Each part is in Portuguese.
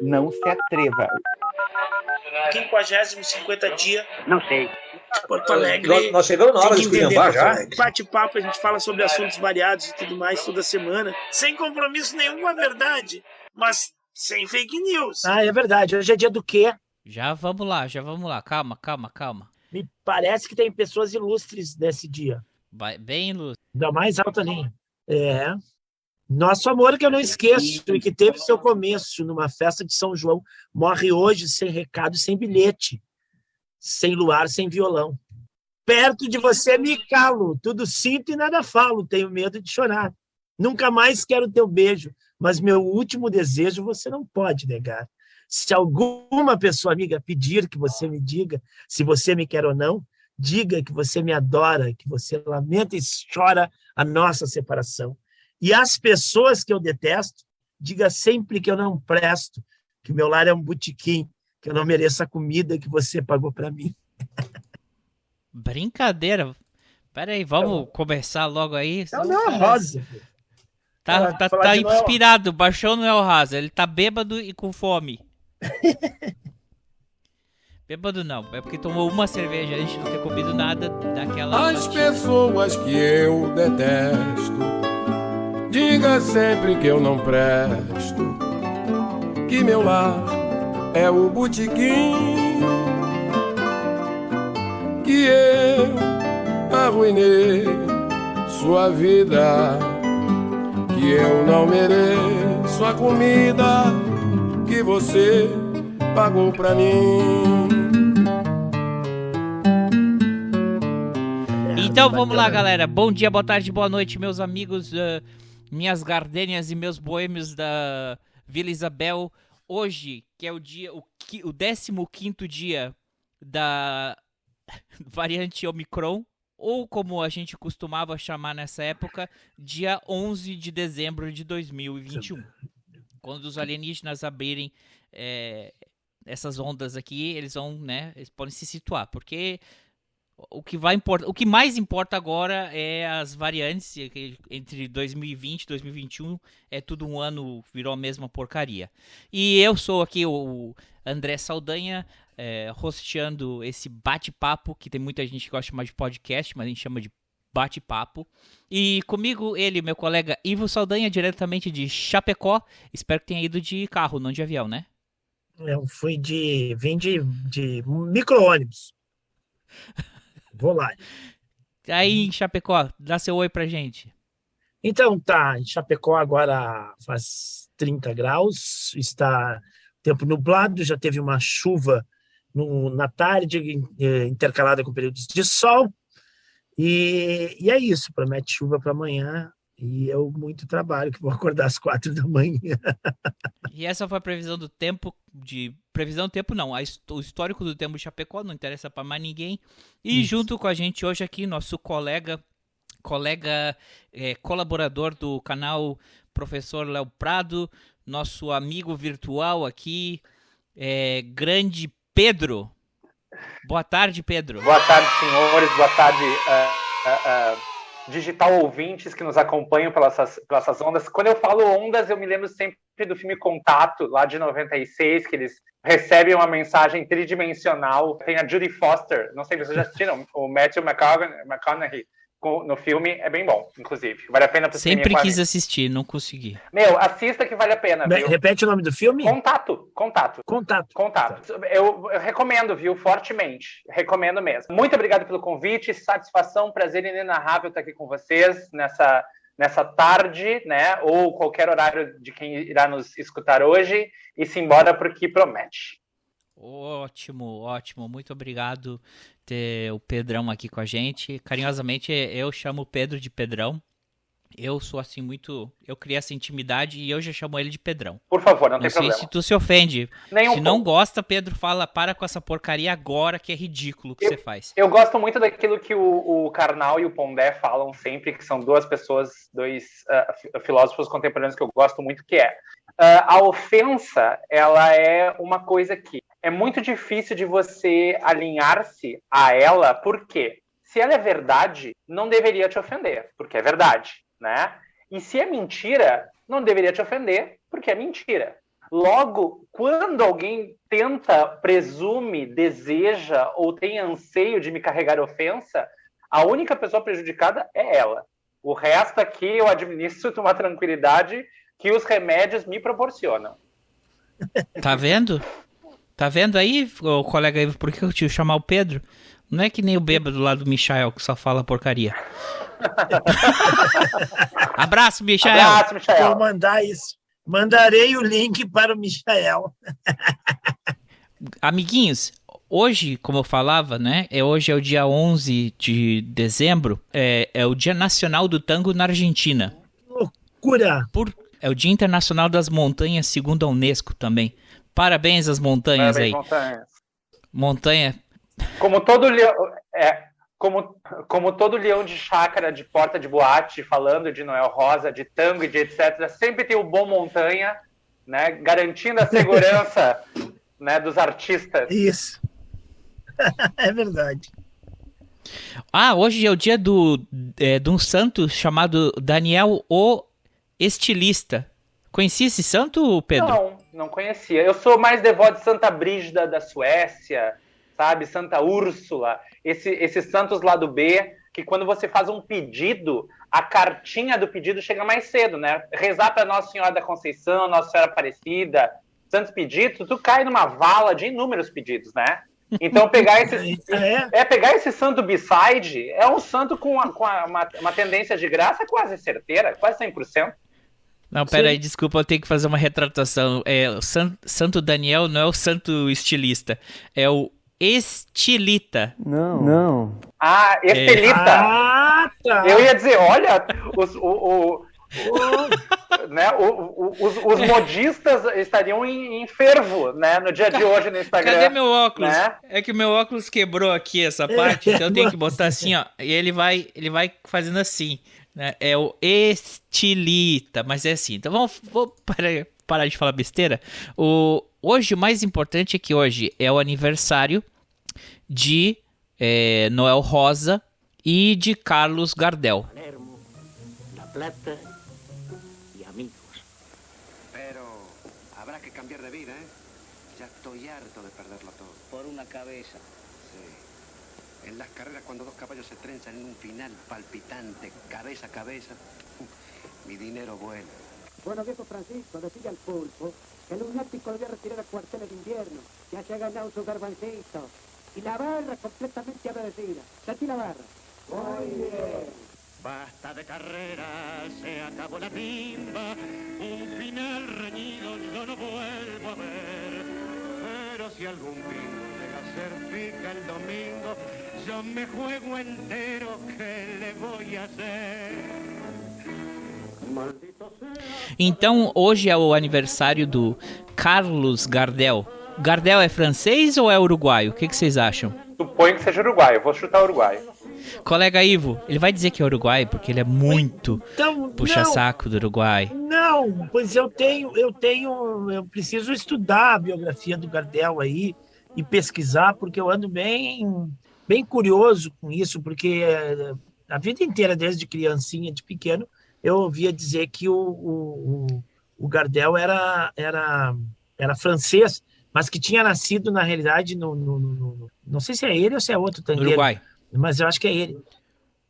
não se atreva. 50 dia. Não sei. Porto Alegre. Nós chegamos na hora de esculhambar já. Bate-papo, a gente fala sobre assuntos variados e tudo mais toda semana. Sem compromisso nenhum com a verdade, mas sem fake news. Ah, é verdade. Hoje é dia do quê? Já vamos lá. Calma. Me parece que tem pessoas ilustres nesse dia. Bem ilustre. Da mais alta linha. É. Nosso amor, que eu não esqueço e que teve seu começo numa festa de São João, morre hoje sem recado, sem bilhete, sem luar, sem violão. Perto de você me calo, tudo sinto e nada falo, tenho medo de chorar. Nunca mais quero teu beijo, mas meu último desejo você não pode negar. Se alguma pessoa amiga pedir que você me diga se você me quer ou não, diga que você me adora, que você lamenta e chora a nossa separação. E as pessoas que eu detesto, diga sempre que eu não presto, que meu lar é um botequim, que eu não mereço a comida que você pagou para mim. Brincadeira. Pera aí, vamos conversar logo aí. É o Noel Rosa. Tá inspirado, baixou o Noel Rosa. Ele tá bêbado e com fome. Bêbado não, é porque tomou uma cerveja antes de não ter comido nada daquela... As pessoas que eu detesto, diga sempre que eu não presto, que meu lar é o botequim, que eu arruinei sua vida, que eu não mereço a comida que você pagou pra mim. Então vamos lá, galera. Bom dia, boa tarde, boa noite, meus amigos, minhas gardênias e meus boêmios da Vila Isabel. Hoje, que é o 15º dia da variante Omicron, ou como a gente costumava chamar nessa época, dia 11 de dezembro de 2021. Quando os alienígenas abrirem essas ondas aqui, eles podem se situar, porque o que mais importa agora é as variantes. Entre 2020 e 2021 é tudo um ano, virou a mesma porcaria. E eu sou aqui o André Saldanha, hosteando esse bate-papo, que tem muita gente que gosta de chamar de podcast, mas a gente chama de bate-papo. E comigo ele, meu colega Ivo Saldanha, diretamente de Chapecó. Espero que tenha ido de carro, não de avião, né? Eu vim de micro-ônibus. Vou lá. Aí em Chapecó, dá seu oi pra gente. Então tá, em Chapecó agora faz 30 graus, está tempo nublado, já teve uma chuva na tarde, intercalada com períodos de sol, e é isso, promete chuva para amanhã, e eu muito trabalho, que vou acordar às 4 da manhã. E essa foi a previsão do tempo, previsão do tempo não, o histórico do tempo de Chapecó, não interessa para mais ninguém. E isso. Junto com a gente hoje aqui, nosso colega colaborador do canal Professor Léo Prado, nosso amigo virtual aqui, grande Pedro. Boa tarde, Pedro. Boa tarde, senhores. Boa tarde, digital ouvintes que nos acompanham pelas essas ondas. Quando eu falo ondas, eu me lembro sempre do filme Contato, lá de 96, que eles recebem uma mensagem tridimensional. Tem a Judy Foster, não sei se vocês já assistiram, o Matthew McConaughey no filme, é bem bom, inclusive. Vale a pena para sempre quis assistir, não consegui. Meu, assista que vale a pena, viu? Repete o nome do filme? Contato. Eu recomendo, viu, fortemente. Recomendo mesmo. Muito obrigado pelo convite, satisfação, prazer inenarrável estar aqui com vocês nessa tarde, né, ou qualquer horário de quem irá nos escutar hoje, e simbora porque promete. Ótimo, muito obrigado ter o Pedrão aqui com a gente. Carinhosamente eu chamo o Pedro de Pedrão. Eu sou assim eu criei essa intimidade e eu já chamo ele de Pedrão. Por favor, não tem problema. Não sei se tu se ofende. Se não gosta, Pedro, fala, para com essa porcaria agora, que é ridículo o que você faz. Eu gosto muito daquilo que o Karnal e o Pondé falam sempre, que são dois filósofos contemporâneos que eu gosto muito, que a ofensa, ela é uma coisa que é muito difícil de você alinhar-se a ela, porque se ela é verdade, não deveria te ofender, porque é verdade, né? E se é mentira, não deveria te ofender, porque é mentira. Logo, quando alguém tenta, presume, deseja ou tem anseio de me carregar ofensa, a única pessoa prejudicada é ela. O resto aqui eu administro com uma tranquilidade que os remédios me proporcionam. Tá vendo? Tá vendo aí, o colega Ivo, por que eu te chamar o Pedro? Não é que nem o bêbado lá do Michael, que só fala porcaria. Abraço, Michael. Abraço, Michael. Vou mandar isso. Mandarei o link para o Michael. Amiguinhos, hoje, como eu falava, né? Hoje é o dia 11 de dezembro. É o Dia Nacional do Tango na Argentina. Loucura! É o Dia Internacional das Montanhas, segundo a Unesco também. Parabéns às montanhas. Parabéns, aí. Montanhas. Montanha. Como todo leão, como todo leão de chácara, de porta de boate, falando de Noel Rosa, de tango e de etc., sempre tem o bom montanha, né, garantindo a segurança né, dos artistas. Isso. É verdade. Hoje é o dia de um santo chamado Daniel o Estilista. Conhecia esse santo, Pedro? Não conhecia. Eu sou mais devoto de Santa Brígida da Suécia, sabe? Santa Úrsula. Esses santos lá do B, que quando você faz um pedido, a cartinha do pedido chega mais cedo, né? Rezar para Nossa Senhora da Conceição, Nossa Senhora Aparecida, santos pedidos, tu cai numa vala de inúmeros pedidos, né? Então pegar esse santo B-side é um santo com uma tendência de graça quase certeira, quase 100%. Não, peraí, desculpa, eu tenho que fazer uma retratação. O Santo Daniel não é o santo estilista, é o estilita. Não. Ah, estilita. Tá. Eu ia dizer, olha, os modistas estariam em fervo, né, no dia de hoje no Instagram. Cadê meu óculos? Né? É que meu óculos quebrou aqui essa parte, então eu tenho que botar assim, ó, e ele vai fazendo assim, né? É o estilita, mas é assim. Então vou parar de falar besteira. Hoje o mais importante é que hoje é o aniversário de Noel Rosa e de Carlos Gardel. Palermo, La Plata y amigos. Pero habrá que cambiar de vida, ¿eh? Ya estoy harto de perderlo todo. Por una cabeza. Sí. En las carreras, cuando dos caballos se trenzan en un final palpitante, cabeza a cabeza, mi dinero vuela. Bueno, viejo Francisco, decía al pulpo que el lunático debía retirar a cuartel de invierno. Ya se ha ganado su garbancito. Y la barra completamente agradecida. Sentí la barra. Muy bien. Basta de carreras, se acabó la timba, un final reñido yo no vuelvo a ver. Pero si algún bingo llega a ser pica el domingo, yo me juego entero, ¿qué le voy a hacer? Então hoje é o aniversário do Carlos Gardel. Gardel é francês ou é uruguaio? O que vocês acham? Suponho que seja uruguaio, vou chutar uruguaio. Colega Ivo, ele vai dizer que é uruguaio porque ele é muito puxa-saco do Uruguai. Não, pois eu preciso estudar a biografia do Gardel aí e pesquisar, porque eu ando bem curioso com isso, porque a vida inteira, desde criancinha, de pequeno, eu ouvia dizer que o Gardel era francês, mas que tinha nascido, na realidade, não sei se é ele ou se é outro tangueiro. Uruguai. Mas eu acho que é ele.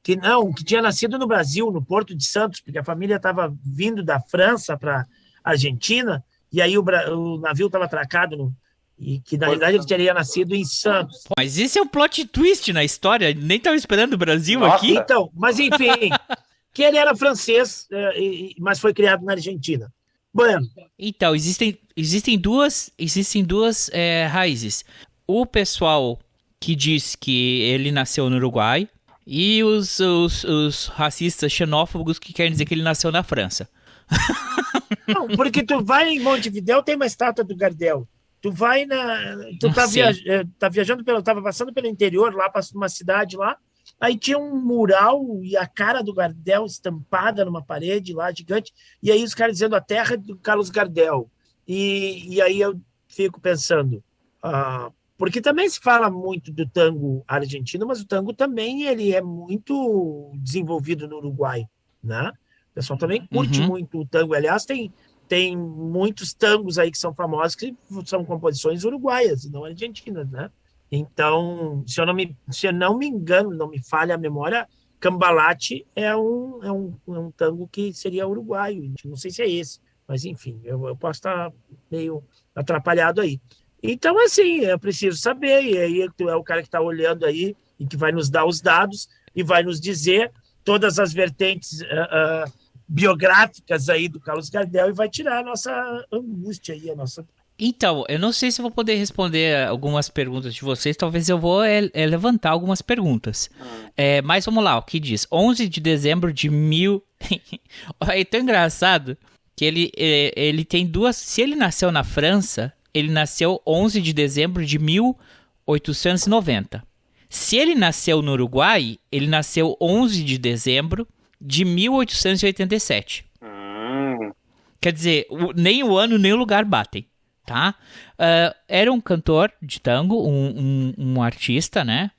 Que tinha nascido no Brasil, no Porto de Santos, porque a família estava vindo da França para a Argentina, e aí o navio estava atracado, e que na realidade ele teria nascido em Santos. Mas esse é um plot twist na história, nem estava esperando o Brasil. Nossa. Aqui. Então, mas enfim, que ele era francês, mas foi criado na Argentina. Bueno. Então, existem duas raízes. O pessoal que diz que ele nasceu no Uruguai e os racistas xenófobos que querem dizer que ele nasceu na França. Não, porque tu vai em Montevidéu, tem uma estátua do Gardel. Tu vai tá viajando tava passando pelo interior, lá passando uma cidade lá, aí tinha um mural e a cara do Gardel estampada numa parede lá, gigante, e aí os caras dizendo a terra do Carlos Gardel. E aí eu fico pensando, porque também se fala muito do tango argentino, mas o tango também ele é muito desenvolvido no Uruguai, né? O pessoal também curte muito o tango. Aliás, tem tem muitos tangos aí que são famosos que são composições uruguaias, não argentinas, né? Então, se eu não me engano, não me falha a memória, Cambalache é um tango que seria uruguaio. Não sei se é esse, mas enfim, eu posso estar meio atrapalhado aí. Então, assim, eu preciso saber, e aí tu é o cara que está olhando aí e que vai nos dar os dados e vai nos dizer todas as vertentes biográficas aí do Carlos Gardel e vai tirar a nossa angústia aí, a nossa... Então, eu não sei se eu vou poder responder algumas perguntas de vocês, talvez eu vou levantar algumas perguntas. Mas vamos lá, o que diz? 11 de dezembro de É tão engraçado que ele tem duas... Se ele nasceu na França, ele nasceu 11 de dezembro de 1890. Se ele nasceu no Uruguai, ele nasceu 11 de dezembro de 1887. Quer dizer, nem o ano nem o lugar batem. Tá? Era um cantor de tango, um artista, né?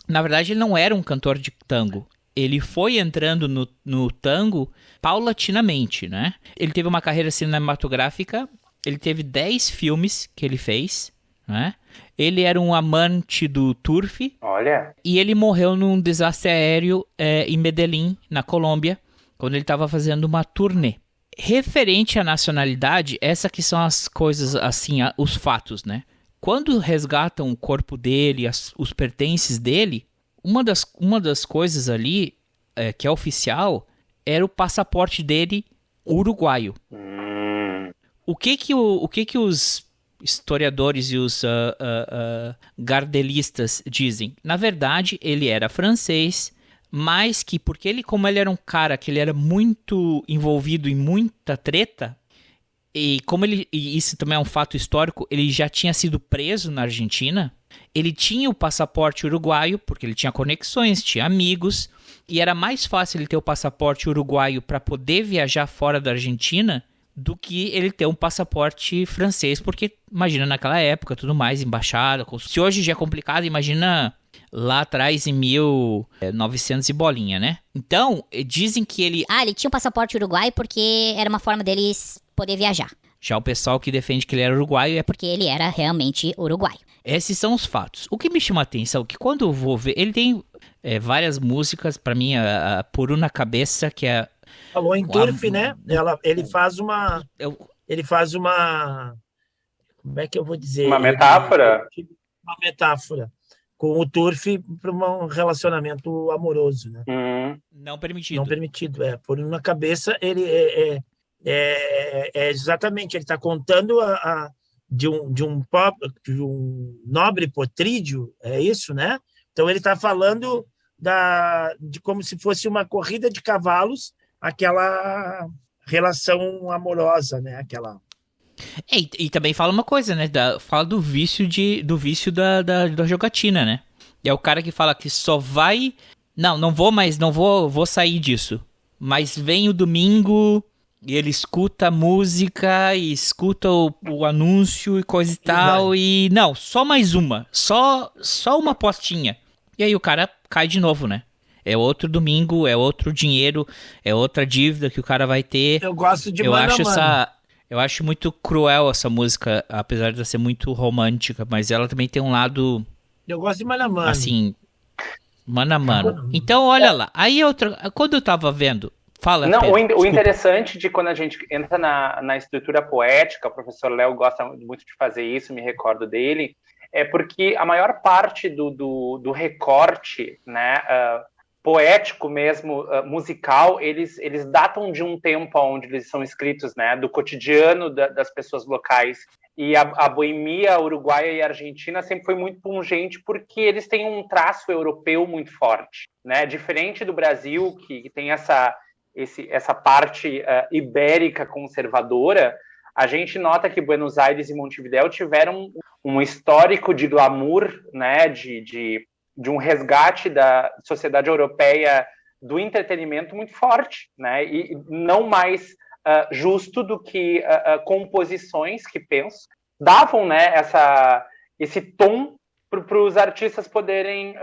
Na verdade, ele não era um cantor de tango. Ele foi entrando no tango paulatinamente, né? Ele teve uma carreira cinematográfica, ele teve 10 filmes que ele fez, né? Ele era um amante do turf. Olha. E ele morreu num desastre aéreo em Medellín, na Colômbia, quando ele estava fazendo uma turnê. Referente à nacionalidade, essas que são as coisas, assim, os fatos, né? Quando resgatam o corpo dele, os pertences dele, uma das coisas ali, que é oficial, era o passaporte dele uruguaio. O que os historiadores e os gardelistas dizem? Na verdade, ele era francês, mas que como ele era um cara que ele era muito envolvido em muita treta, e isso também é um fato histórico, ele já tinha sido preso na Argentina, ele tinha o passaporte uruguaio, porque ele tinha conexões, tinha amigos, e era mais fácil ele ter o passaporte uruguaio para poder viajar fora da Argentina do que ele ter um passaporte francês, porque imagina naquela época, tudo mais, embaixada, se hoje já é complicado, imagina... Lá atrás, em 1900 e bolinha, né? Então, dizem que ele... ele tinha um passaporte uruguaio porque era uma forma deles poder viajar. Já o pessoal que defende que ele era uruguaio é porque ele era realmente uruguaio. Esses são os fatos. O que me chama a atenção é que quando eu vou ver... Ele tem várias músicas, pra mim, Por Una Cabeça, que é... Falou em turf, né? Ele faz uma... Como é que eu vou dizer? Uma metáfora? Uma metáfora. Com o turf para um relacionamento amoroso, né? Não permitido. Não permitido, Por Uma Cabeça, ele exatamente, ele está contando de um nobre potrídeo, é isso, né? Então ele está falando de como se fosse uma corrida de cavalos, aquela relação amorosa, né? Aquela... E também fala uma coisa, né? Fala do vício da jogatina, né? É o cara que fala que só vai... Não vou sair disso. Mas vem o domingo e ele escuta a música e escuta o anúncio e coisa e tal. E não, só mais uma. Só uma apostinha. E aí o cara cai de novo, né? É outro domingo, é outro dinheiro, é outra dívida que o cara vai ter. Eu gosto de Mano a Mano. Eu acho muito cruel essa música, apesar de ser muito romântica, mas ela também tem um lado... Eu gosto de Mano a Mano. Assim, Mano a Mano. Então, olha lá. Aí, quando eu tava vendo... Fala, não, Pedro, o interessante de quando a gente entra na estrutura poética, o professor Léo gosta muito de fazer isso, me recordo dele, é porque a maior parte do recorte, né, poético mesmo, musical, eles datam de um tempo onde eles são escritos, né, do cotidiano das pessoas locais. E a boemia uruguaia e argentina sempre foi muito pungente porque eles têm um traço europeu muito forte, né? Diferente do Brasil, que tem essa parte ibérica conservadora, a gente nota que Buenos Aires e Montevidéu tiveram um histórico de glamour, né, de um resgate da sociedade europeia do entretenimento muito forte, né, e não mais justo do que composições que penso davam, né, esse tom para os artistas poderem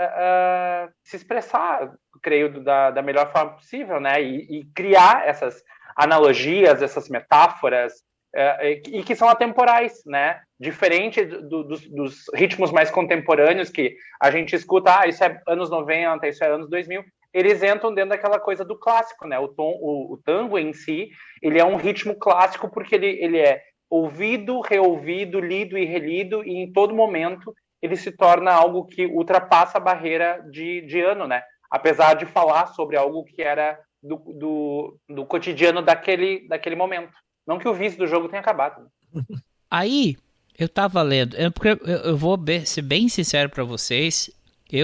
se expressar, creio, da melhor forma possível, né, e criar essas analogias, essas metáforas, e que são atemporais, né? Diferente dos ritmos mais contemporâneos que a gente escuta, isso é anos 90, isso é anos 2000, eles entram dentro daquela coisa do clássico, né? O tango em si, ele é um ritmo clássico porque ele é ouvido, reouvido, lido e relido, e em todo momento ele se torna algo que ultrapassa a barreira de ano, né? Apesar de falar sobre algo que era do cotidiano daquele momento. Não que o vício do jogo tenha acabado. Aí, eu tava lendo, eu vou ser bem sincero pra vocês,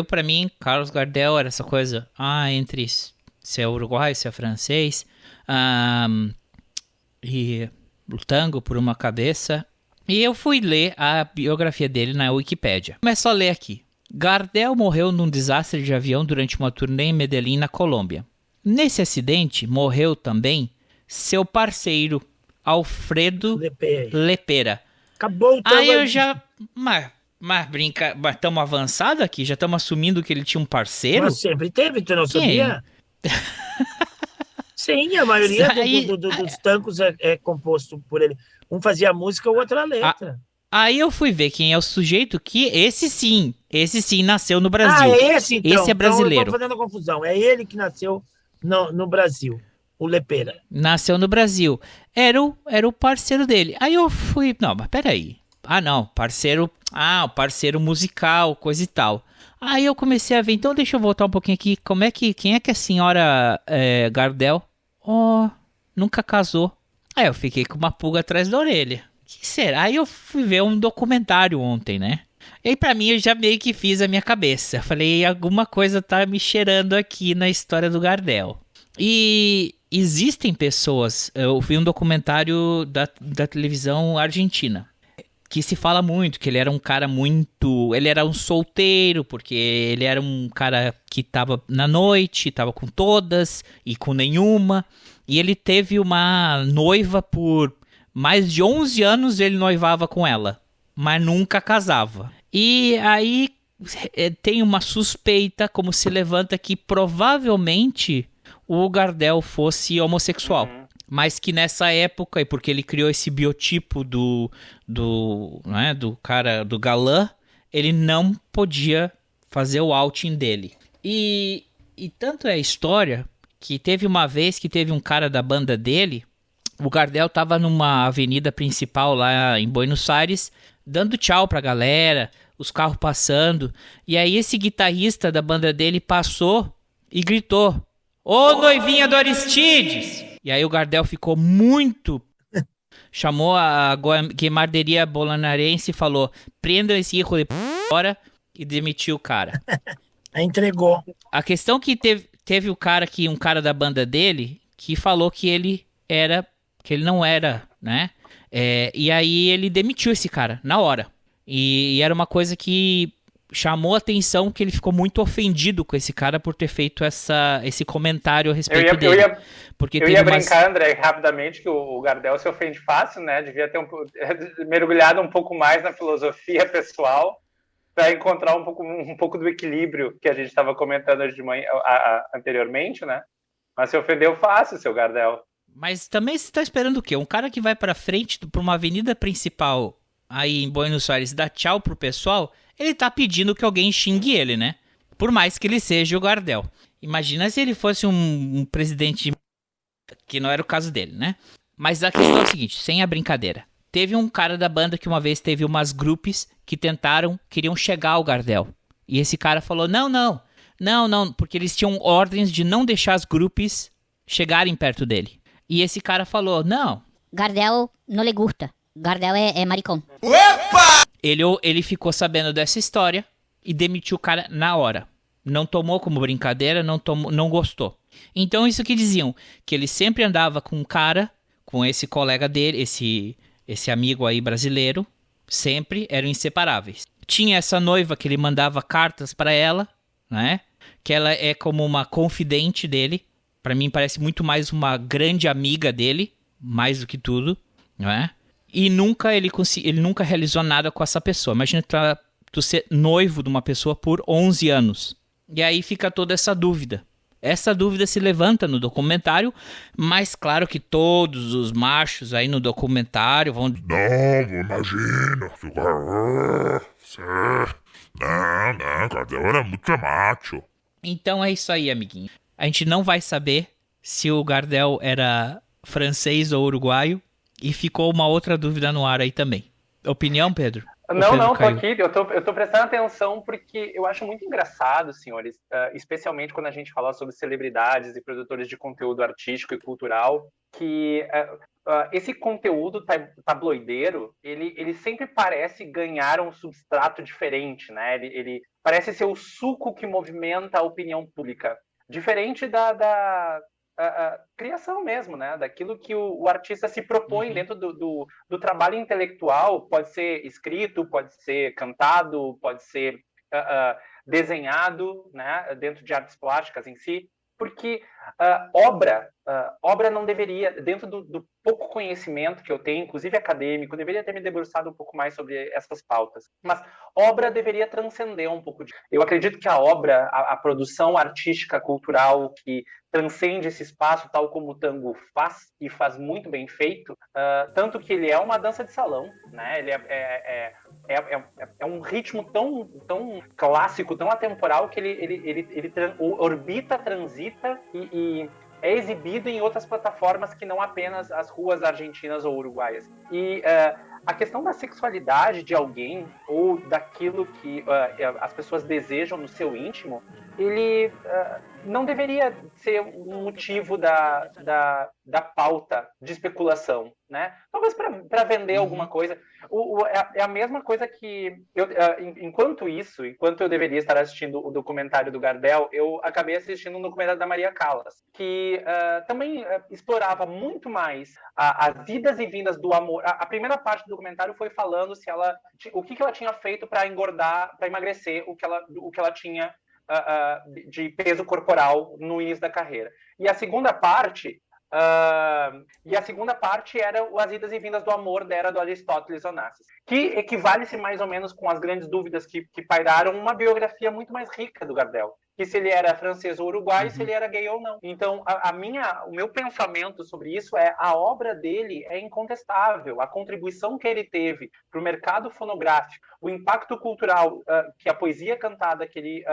pra mim, Carlos Gardel era essa coisa, entre se é uruguaio, se é francês, e o tango por uma cabeça, e eu fui ler a biografia dele na Wikipédia. Começo a ler aqui. Gardel morreu num desastre de avião durante uma turnê em Medellín, na Colômbia. Nesse acidente, morreu também seu parceiro, Alfredo Lepera. Acabou o tango. Aí eu já... Mas estamos avançados aqui? Já estamos assumindo que ele tinha um parceiro? Mas sempre teve, tu não sabia? Sim, a maioria dos tangos é composto por ele. Um fazia a música, o outro a letra. Aí eu fui ver quem é o sujeito que... Esse sim nasceu no Brasil. Esse então. Esse é brasileiro. Então eu tô fazendo a confusão. É ele que nasceu no Brasil. O Lepera. Nasceu no Brasil. Era o parceiro dele. Aí eu fui... Não, mas peraí. Parceiro... o parceiro musical, coisa e tal. Aí eu comecei a ver... Então deixa eu voltar um pouquinho aqui. Quem é que é a senhora Gardel? Nunca casou. Aí eu fiquei com uma pulga atrás da orelha. O que será? Aí eu fui ver um documentário ontem, né? E aí pra mim eu já meio que fiz a minha cabeça. Falei, alguma coisa tá me cheirando aqui na história do Gardel. E existem pessoas... Eu vi um documentário da televisão argentina, que se fala muito, que ele era um cara muito... Ele era um solteiro, porque ele era um cara que tava na noite, tava com todas e com nenhuma. E ele teve uma noiva por mais de 11 anos, ele noivava com ela, mas nunca casava. E aí tem uma suspeita, como se levanta, que provavelmente o Gardel fosse homossexual. Mas que nessa época, e porque ele criou esse biotipo do cara, do galã, ele não podia fazer o outing dele. E tanto é a história que teve uma vez que teve um cara da banda dele, o Gardel tava numa avenida principal lá em Buenos Aires, dando tchau pra galera, os carros passando, e aí esse guitarrista da banda dele passou e gritou: "Ô noivinha do Aristides!" E aí o Gardel ficou muito... Chamou a Guemarderia Bolanarense e falou: "Prendam esse hijo de p*** fora", e demitiu o cara. Entregou. A questão que teve um cara da banda dele, que falou que ele não era, né? E aí ele demitiu esse cara, na hora. E era uma coisa que chamou a atenção, que ele ficou muito ofendido com esse cara por ter feito esse comentário a respeito dele. Eu ia brincar, André, rapidamente, que o Gardel se ofende fácil, né? Devia ter mergulhado um pouco mais na filosofia pessoal para encontrar um pouco do equilíbrio que a gente estava comentando hoje de manhã, anteriormente, né? Mas se ofendeu fácil, seu Gardel. Mas também você tá esperando o quê? Um cara que vai pra frente, pra uma avenida principal aí em Buenos Aires, dá tchau pro pessoal, ele tá pedindo que alguém xingue ele, né? Por mais que ele seja o Gardel. Imagina se ele fosse um presidente, que não era o caso dele, né? Mas a questão é o seguinte, sem a brincadeira. Teve um cara da banda que uma vez teve umas grupos que queriam chegar ao Gardel. E esse cara falou, não, porque eles tinham ordens de não deixar as grupos chegarem perto dele. E esse cara falou, não. Gardel não lhe gusta. Gardel é maricão. Opa! Ele ficou sabendo dessa história e demitiu o cara na hora. Não tomou como brincadeira, não gostou. Então isso que diziam, que ele sempre andava com um cara, com esse colega dele, esse amigo aí brasileiro, sempre eram inseparáveis. Tinha essa noiva que ele mandava cartas pra ela, né? Que ela é como uma confidente dele. Pra mim parece muito mais uma grande amiga dele, mais do que tudo, não é? E ele nunca realizou nada com essa pessoa. Imagina tu ser noivo de uma pessoa por 11 anos. E aí fica toda essa dúvida. Essa dúvida se levanta no documentário, mas claro que todos os machos aí no documentário vão... Não, imagina. Não, Gardel era muito macho. Então é isso aí, amiguinho. A gente não vai saber se o Gardel era francês ou uruguaio, e ficou uma outra dúvida no ar aí também. Opinião, Pedro? Não, tô aqui, eu tô prestando atenção porque eu acho muito engraçado, senhores, especialmente quando a gente fala sobre celebridades e produtores de conteúdo artístico e cultural, que esse conteúdo tabloideiro, ele sempre parece ganhar um substrato diferente, né? Ele parece ser o suco que movimenta a opinião pública, diferente da criação mesmo, né? Daquilo que o artista se propõe dentro do trabalho intelectual. Pode ser escrito, pode ser cantado, pode ser desenhado, né? Dentro de artes plásticas em si, porque obra não deveria, dentro do pouco conhecimento que eu tenho, inclusive acadêmico, eu deveria ter me debruçado um pouco mais sobre essas pautas, mas obra deveria transcender um pouco disso. Eu acredito que a obra, a produção artística, cultural, que transcende esse espaço, tal como o tango faz, e faz muito bem feito, tanto que ele é uma dança de salão, né? Ele é um ritmo tão clássico, tão atemporal, que ele orbita, transita e é exibido em outras plataformas que não apenas as ruas argentinas ou uruguaias. E a questão da sexualidade de alguém, ou daquilo que as pessoas desejam no seu íntimo, ele não deveria ser um motivo da pauta de especulação, né? Talvez para vender alguma coisa. É a mesma coisa que... enquanto eu deveria estar assistindo o documentário do Gardel, eu acabei assistindo um documentário da Maria Callas, que também explorava muito mais as idas e vindas do amor. A primeira parte do documentário foi falando o que ela tinha feito para engordar, para emagrecer, o que ela tinha de peso corporal no início da carreira. E a segunda parte era as idas e vindas do amor da era do Aristóteles Onassis, que equivale-se mais ou menos com as grandes dúvidas que pairaram uma biografia muito mais rica do Gardel, que se ele era francês ou uruguaio, se ele era gay ou não. Então, o meu pensamento sobre isso a obra dele é incontestável. A contribuição que ele teve para o mercado fonográfico, o impacto cultural que a poesia cantada que ele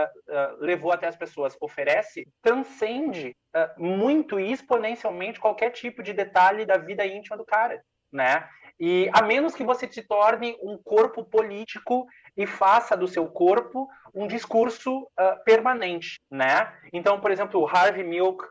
levou até as pessoas oferece, transcende muito e exponencialmente qualquer tipo de detalhe da vida íntima do cara, né? E a menos que você se torne um corpo político e faça do seu corpo um discurso permanente, né? Então, por exemplo, o Harvey Milk,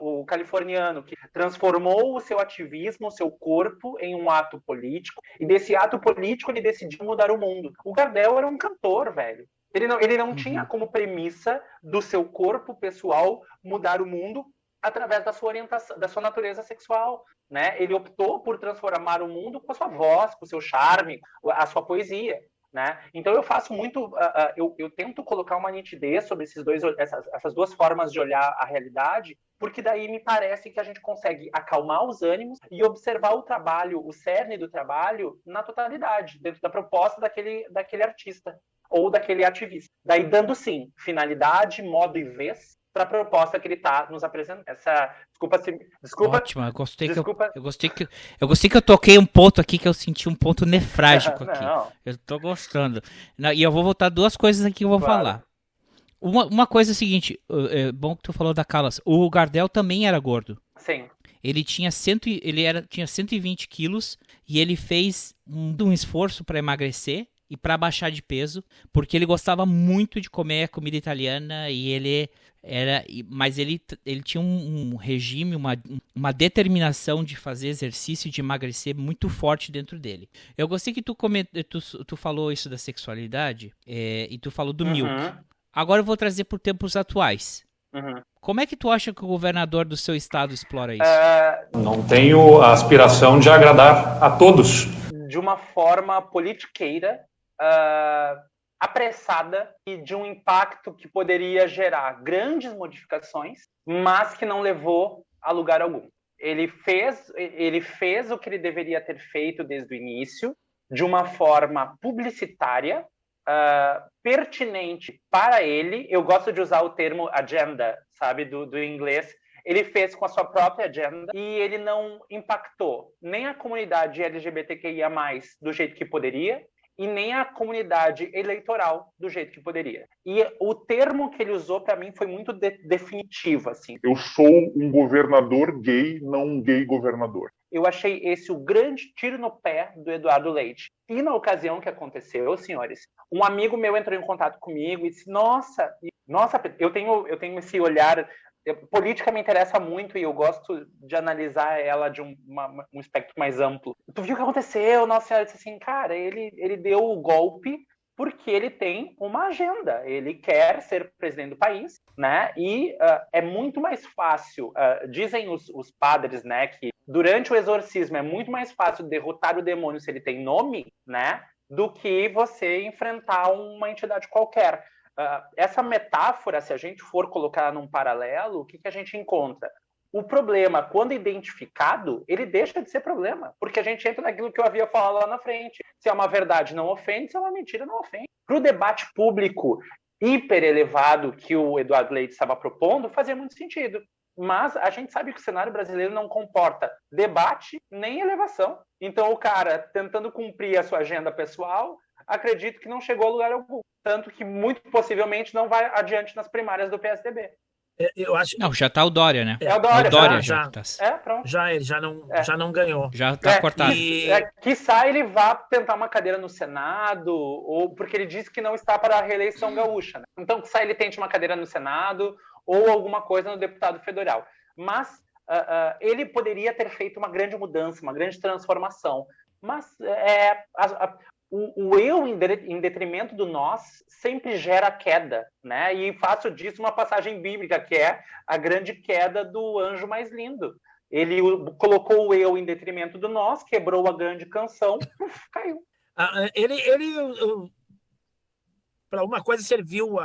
o californiano, que transformou o seu ativismo, o seu corpo, em um ato político, e desse ato político ele decidiu mudar o mundo. O Gardel era um cantor, velho. Ele não tinha como premissa do seu corpo pessoal mudar o mundo através da sua orientação, da sua natureza sexual, né? Ele optou por transformar o mundo com a sua voz, com o seu charme, a sua poesia, né? Então eu faço muito, eu tento colocar uma nitidez sobre essas duas formas de olhar a realidade, porque daí me parece que a gente consegue acalmar os ânimos e observar o trabalho, o cerne do trabalho na totalidade, dentro da proposta daquele artista ou daquele ativista. Daí dando, sim, finalidade, modo e vez para a proposta que ele está nos apresentando. Desculpa. Ótimo, eu gostei que eu toquei um ponto aqui que eu senti um ponto nefrágico aqui. Não. Eu tô gostando. E eu vou voltar duas coisas aqui que eu vou falar. Uma coisa é a seguinte, é bom que tu falou da Callas. O Gardel também era gordo. Sim. Ele tinha 120 quilos e ele fez um esforço para emagrecer e para baixar de peso, porque ele gostava muito de comer comida italiana e mas ele tinha um regime, uma determinação de fazer exercício, de emagrecer muito forte dentro dele. Eu gostei que tu falou isso da sexualidade e tu falou do Milk. Agora eu vou trazer por tempos atuais. Como é que tu acha que o governador do seu estado explora isso? Não tenho a aspiração de agradar a todos. De uma forma politiqueira, apressada e de um impacto que poderia gerar grandes modificações, mas que não levou a lugar algum. Ele fez o que ele deveria ter feito desde o início, de uma forma publicitária, pertinente para ele. Eu gosto de usar o termo agenda, sabe, do inglês. Ele fez com a sua própria agenda e ele não impactou nem a comunidade LGBTQIA+, do jeito que poderia, e nem a comunidade eleitoral do jeito que poderia. E o termo que ele usou, para mim, foi muito definitivo, assim. Eu sou um governador gay, não um gay governador. Eu achei esse o grande tiro no pé do Eduardo Leite. E na ocasião que aconteceu, senhores, um amigo meu entrou em contato comigo e disse, nossa, eu tenho esse olhar... Política me interessa muito e eu gosto de analisar ela de um espectro mais amplo. Tu viu o que aconteceu? Nossa Senhora disse assim, cara, ele deu o golpe porque ele tem uma agenda. Ele quer ser presidente do país, né? E é muito mais fácil, dizem os padres, né, que durante o exorcismo é muito mais fácil derrotar o demônio se ele tem nome, né, do que você enfrentar uma entidade qualquer. Essa metáfora, se a gente for colocar num paralelo, o que a gente encontra? O problema, quando identificado, ele deixa de ser problema, porque a gente entra naquilo que eu havia falado lá na frente. Se é uma verdade, não ofende, se é uma mentira, não ofende. Para o debate público hiper elevado que o Eduardo Leite estava propondo, fazia muito sentido. Mas a gente sabe que o cenário brasileiro não comporta debate nem elevação. Então o cara, tentando cumprir a sua agenda pessoal, acredito que não chegou a lugar algum. Tanto que, muito possivelmente, não vai adiante nas primárias do PSDB. Eu acho... Não, já tá o Dória, né? É o Dória, já tá. Pronto. Ele já não ganhou. Já tá cortado. Quiçá ele vá tentar uma cadeira no Senado, ou porque ele disse que não está para a reeleição gaúcha, né? Então, quiçá ele tente uma cadeira no Senado, ou alguma coisa no deputado federal. Mas ele poderia ter feito uma grande mudança, uma grande transformação. Mas o eu em detrimento do nós sempre gera queda, né? E faço disso uma passagem bíblica, que é a grande queda do anjo mais lindo. Ele colocou o eu em detrimento do nós, quebrou a grande canção, caiu. Para uma coisa serviu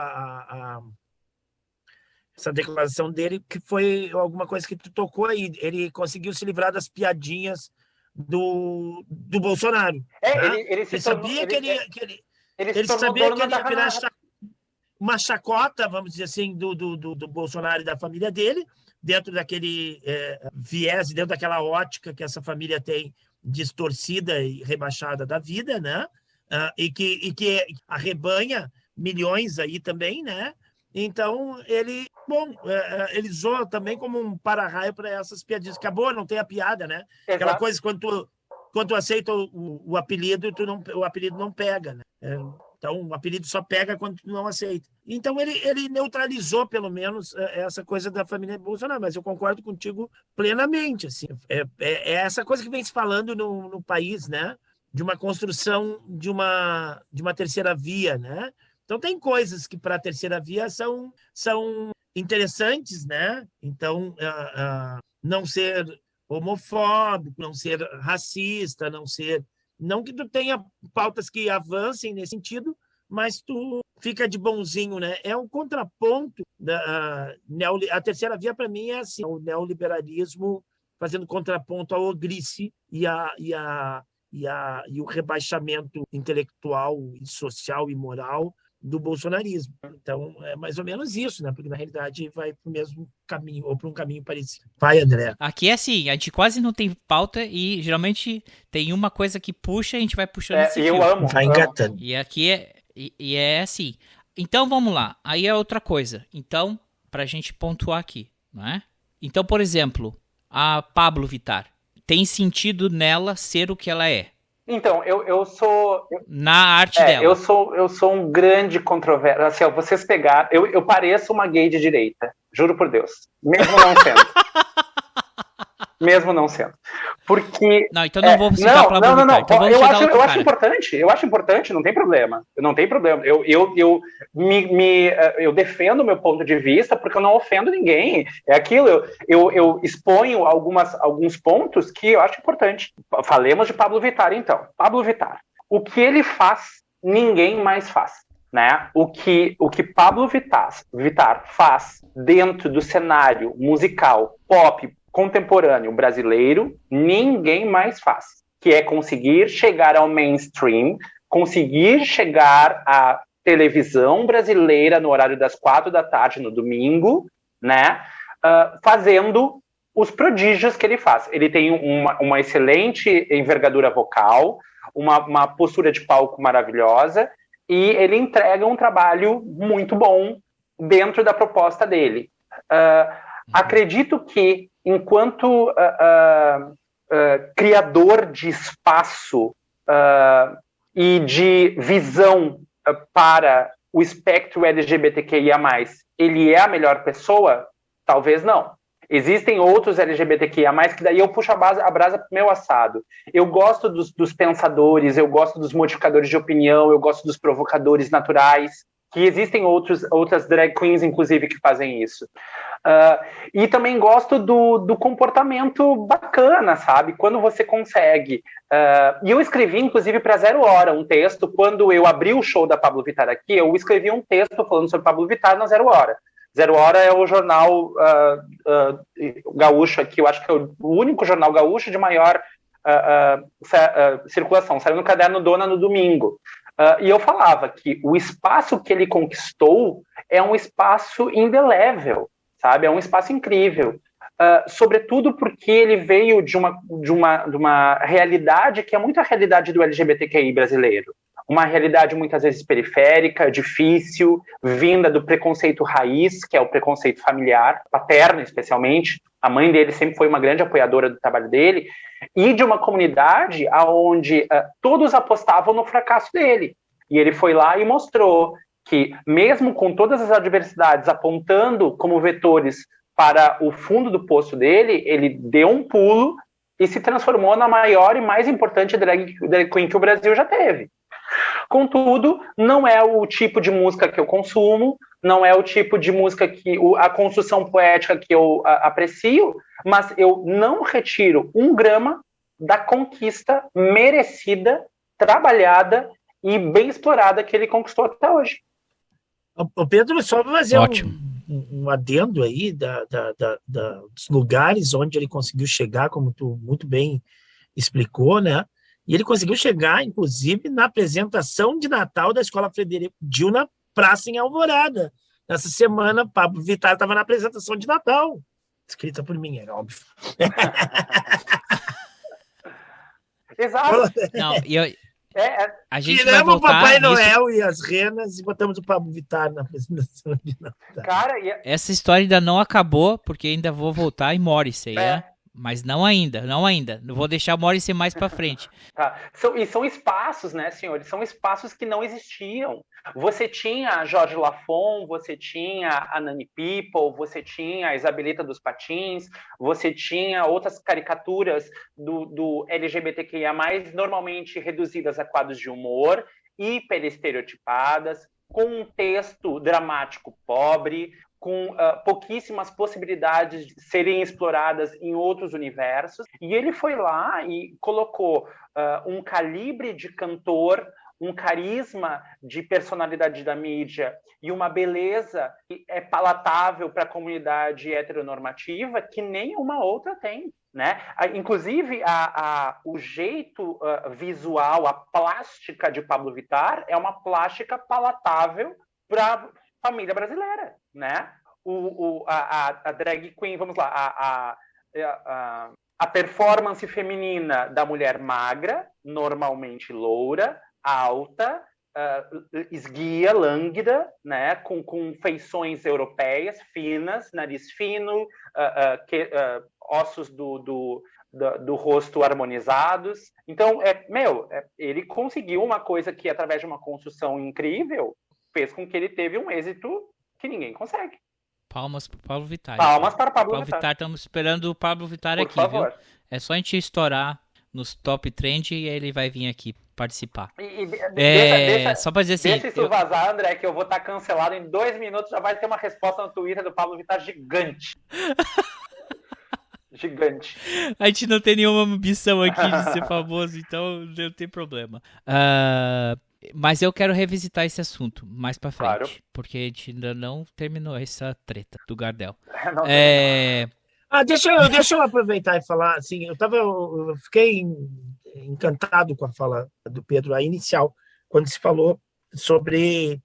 essa declaração dele, que foi alguma coisa que tu tocou aí. Ele conseguiu se livrar das piadinhas do Bolsonaro. Né? Ele sabia que ele ia virar uma chacota, vamos dizer assim, do Bolsonaro e da família dele, dentro daquele viés, dentro daquela ótica que essa família tem distorcida e rebaixada da vida, né? E que arrebanha milhões aí também, né? Então, ele usou também como um para-raio para essas piadinhas. Acabou, não tem a piada, né? Exato. Aquela coisa, quando tu aceita o apelido, o apelido não pega, né? Então, o apelido só pega quando tu não aceita. Então, ele neutralizou, pelo menos, essa coisa da família Bolsonaro. Mas eu concordo contigo plenamente. Assim. É essa coisa que vem se falando no país, né? De uma construção de uma terceira via, né? Então, tem coisas que, para a terceira via, são interessantes, né? Então, não ser homofóbico, não ser racista, não que tu tenha pautas que avancem nesse sentido, mas tu fica de bonzinho, né? É um contraponto. A terceira via, para mim, é assim, o neoliberalismo fazendo contraponto à ogrice e o rebaixamento intelectual, e social e moral do bolsonarismo. Então, é mais ou menos isso, né? Porque, na realidade, vai para o mesmo caminho, ou para um caminho parecido. Vai, André. Aqui é assim, a gente quase não tem pauta e, geralmente, tem uma coisa que puxa e a gente vai puxando esse eu fio. amo. Vai engatando. E aqui é assim. Então, vamos lá. Aí é outra coisa. Então, para a gente pontuar aqui, não é? Então, por exemplo, a Pablo Vittar. Tem sentido nela ser o que ela é? Então, eu sou... Na arte dela. Eu sou um grande controverso. Assim, vocês pegaram... Eu pareço uma gay de direita. Juro por Deus. Mesmo não sendo. Mesmo não sendo. Porque... Não, então não vou citar a Pablo Vittar. Não. Então eu acho importante. Eu acho importante, não tem problema. Não tem problema. Eu defendo o meu ponto de vista porque eu não ofendo ninguém. É aquilo. Eu exponho alguns pontos que eu acho importante. Falemos de Pablo Vittar, então. Pablo Vittar. O que ele faz, ninguém mais faz. Né? O que Pablo Vittar faz dentro do cenário musical pop contemporâneo brasileiro, ninguém mais faz, que é conseguir chegar ao mainstream conseguir chegar à televisão brasileira no horário das 4 da tarde no domingo, né, fazendo os prodígios que ele faz. Ele tem uma excelente envergadura vocal, uma postura de palco maravilhosa, e ele entrega um trabalho muito bom dentro da proposta dele. Acredito que, enquanto criador de espaço e de visão para o espectro LGBTQIA+, ele é a melhor pessoa? Talvez não. Existem outros LGBTQIA+, que daí eu puxo a brasa pro meu assado. Eu gosto dos pensadores, eu gosto dos modificadores de opinião, eu gosto dos provocadores naturais, que existem outras drag queens, inclusive, que fazem isso. E também gosto do comportamento bacana, sabe? Quando você consegue. E eu escrevi, inclusive, para Zero Hora um texto. Quando eu abri o show da Pablo Vittar aqui, eu escrevi um texto falando sobre Pablo Vittar na Zero Hora. Zero Hora é o jornal gaúcho aqui, eu acho que é o único jornal gaúcho de maior circulação. Saiu no Caderno Dona no domingo. E eu falava que o espaço que ele conquistou é um espaço indelével, sabe? É um espaço incrível. Sobretudo porque ele veio de uma realidade que é muito a realidade do LGBTQI brasileiro. Uma realidade muitas vezes periférica, difícil, vinda do preconceito raiz, que é o preconceito familiar, paterno especialmente. A mãe dele sempre foi uma grande apoiadora do trabalho dele, e de uma comunidade onde todos apostavam no fracasso dele. E ele foi lá e mostrou que, mesmo com todas as adversidades apontando como vetores para o fundo do poço dele, ele deu um pulo e se transformou na maior e mais importante drag queen que o Brasil já teve. Contudo, não é o tipo de música que eu consumo, não é o tipo de música a construção poética que eu aprecio, mas eu não retiro 1 grama da conquista merecida, trabalhada e bem explorada que ele conquistou até hoje. O Pedro, só para fazer um adendo aí dos lugares onde ele conseguiu chegar, como tu muito bem explicou, né? E ele conseguiu chegar, inclusive, na apresentação de Natal da Escola Frederico Dil na Praça em Alvorada. Nessa semana, Pablo Vittar estava na apresentação de Natal. Escrita por mim, é óbvio. Exato. Não, a gente tiramos vai voltar o Papai nisso. Noel e as renas e botamos o Pablo Vittar na apresentação de Natal. Cara, essa história ainda não acabou, porque ainda vou voltar em Morrissey, né? Mas não ainda. Não vou deixar Morrissey mais pra frente. Tá. São espaços, né, senhores? São espaços que não existiam. Você tinha a Jorge Lafon, você tinha a Nani People, você tinha a Isabelita dos Patins, você tinha outras caricaturas do LGBTQIA+, normalmente reduzidas a quadros de humor, hiperestereotipadas, com um texto dramático pobre, com pouquíssimas possibilidades de serem exploradas em outros universos. E ele foi lá e colocou um calibre de cantor, um carisma de personalidade da mídia e uma beleza que é palatável para a comunidade heteronormativa que nenhuma outra tem, né? Inclusive, o jeito visual, a plástica de Pablo Vittar é uma plástica palatável para família brasileira, né? A drag queen, vamos lá, a performance feminina da mulher magra, normalmente loura, alta, esguia, lânguida, né? Com feições europeias, finas, nariz fino, ossos do rosto harmonizados. Então, ele conseguiu uma coisa que, através de uma construção incrível, fez com que ele teve um êxito que ninguém consegue. Palmas para o Pablo Vittar. Palmas para o Pablo Vittar. Estamos esperando o Pablo Vittar Por aqui, favor. viu? É só a gente estourar nos top trend e ele vai vir aqui participar. Só para dizer assim... Deixa isso vazar, André, que eu vou estar cancelado em 2 minutos, já vai ter uma resposta no Twitter do Pablo Vittar gigante. Gigante. A gente não tem nenhuma ambição aqui de ser famoso, então não tem problema. Mas eu quero revisitar esse assunto mais pra frente, claro, porque a gente ainda não terminou essa treta do Gardel. Deixa eu aproveitar e falar, assim, eu fiquei encantado com a fala do Pedro, a inicial, quando se falou sobre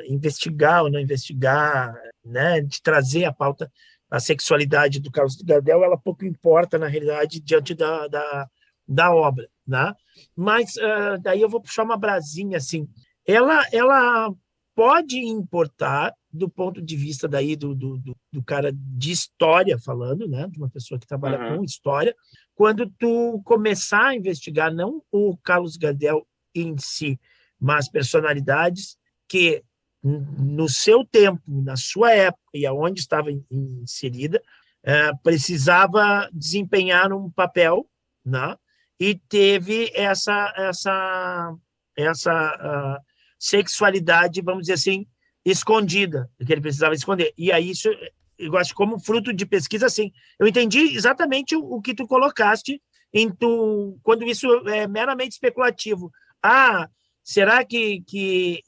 investigar ou não investigar, né, de trazer a pauta, a sexualidade do Carlos Gardel, ela pouco importa, na realidade, diante da obra, né? Mas daí eu vou puxar uma brasinha, assim, ela pode importar do ponto de vista daí do cara de história falando, né, de uma pessoa que trabalha com história, quando tu começar a investigar não o Carlos Gardel em si, mas personalidades que no seu tempo, na sua época e aonde estava inserida, precisava desempenhar um papel, né, e teve essa sexualidade, vamos dizer assim, escondida, que ele precisava esconder. E aí isso, eu acho, como fruto de pesquisa, assim, eu entendi exatamente o que tu colocaste quando isso é meramente especulativo. Será que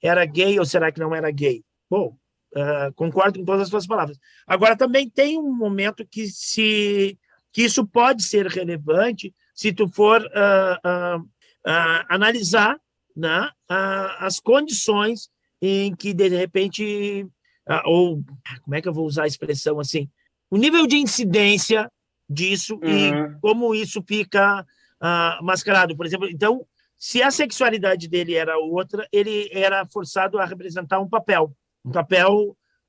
era gay ou será que não era gay? Bom, concordo com todas as suas palavras. Agora, também tem um momento que isso pode ser relevante se tu for analisar, né, as condições em que, de repente, ou como é que eu vou usar a expressão assim, o nível de incidência disso e como isso fica mascarado. Por exemplo, então, se a sexualidade dele era outra, ele era forçado a representar um papel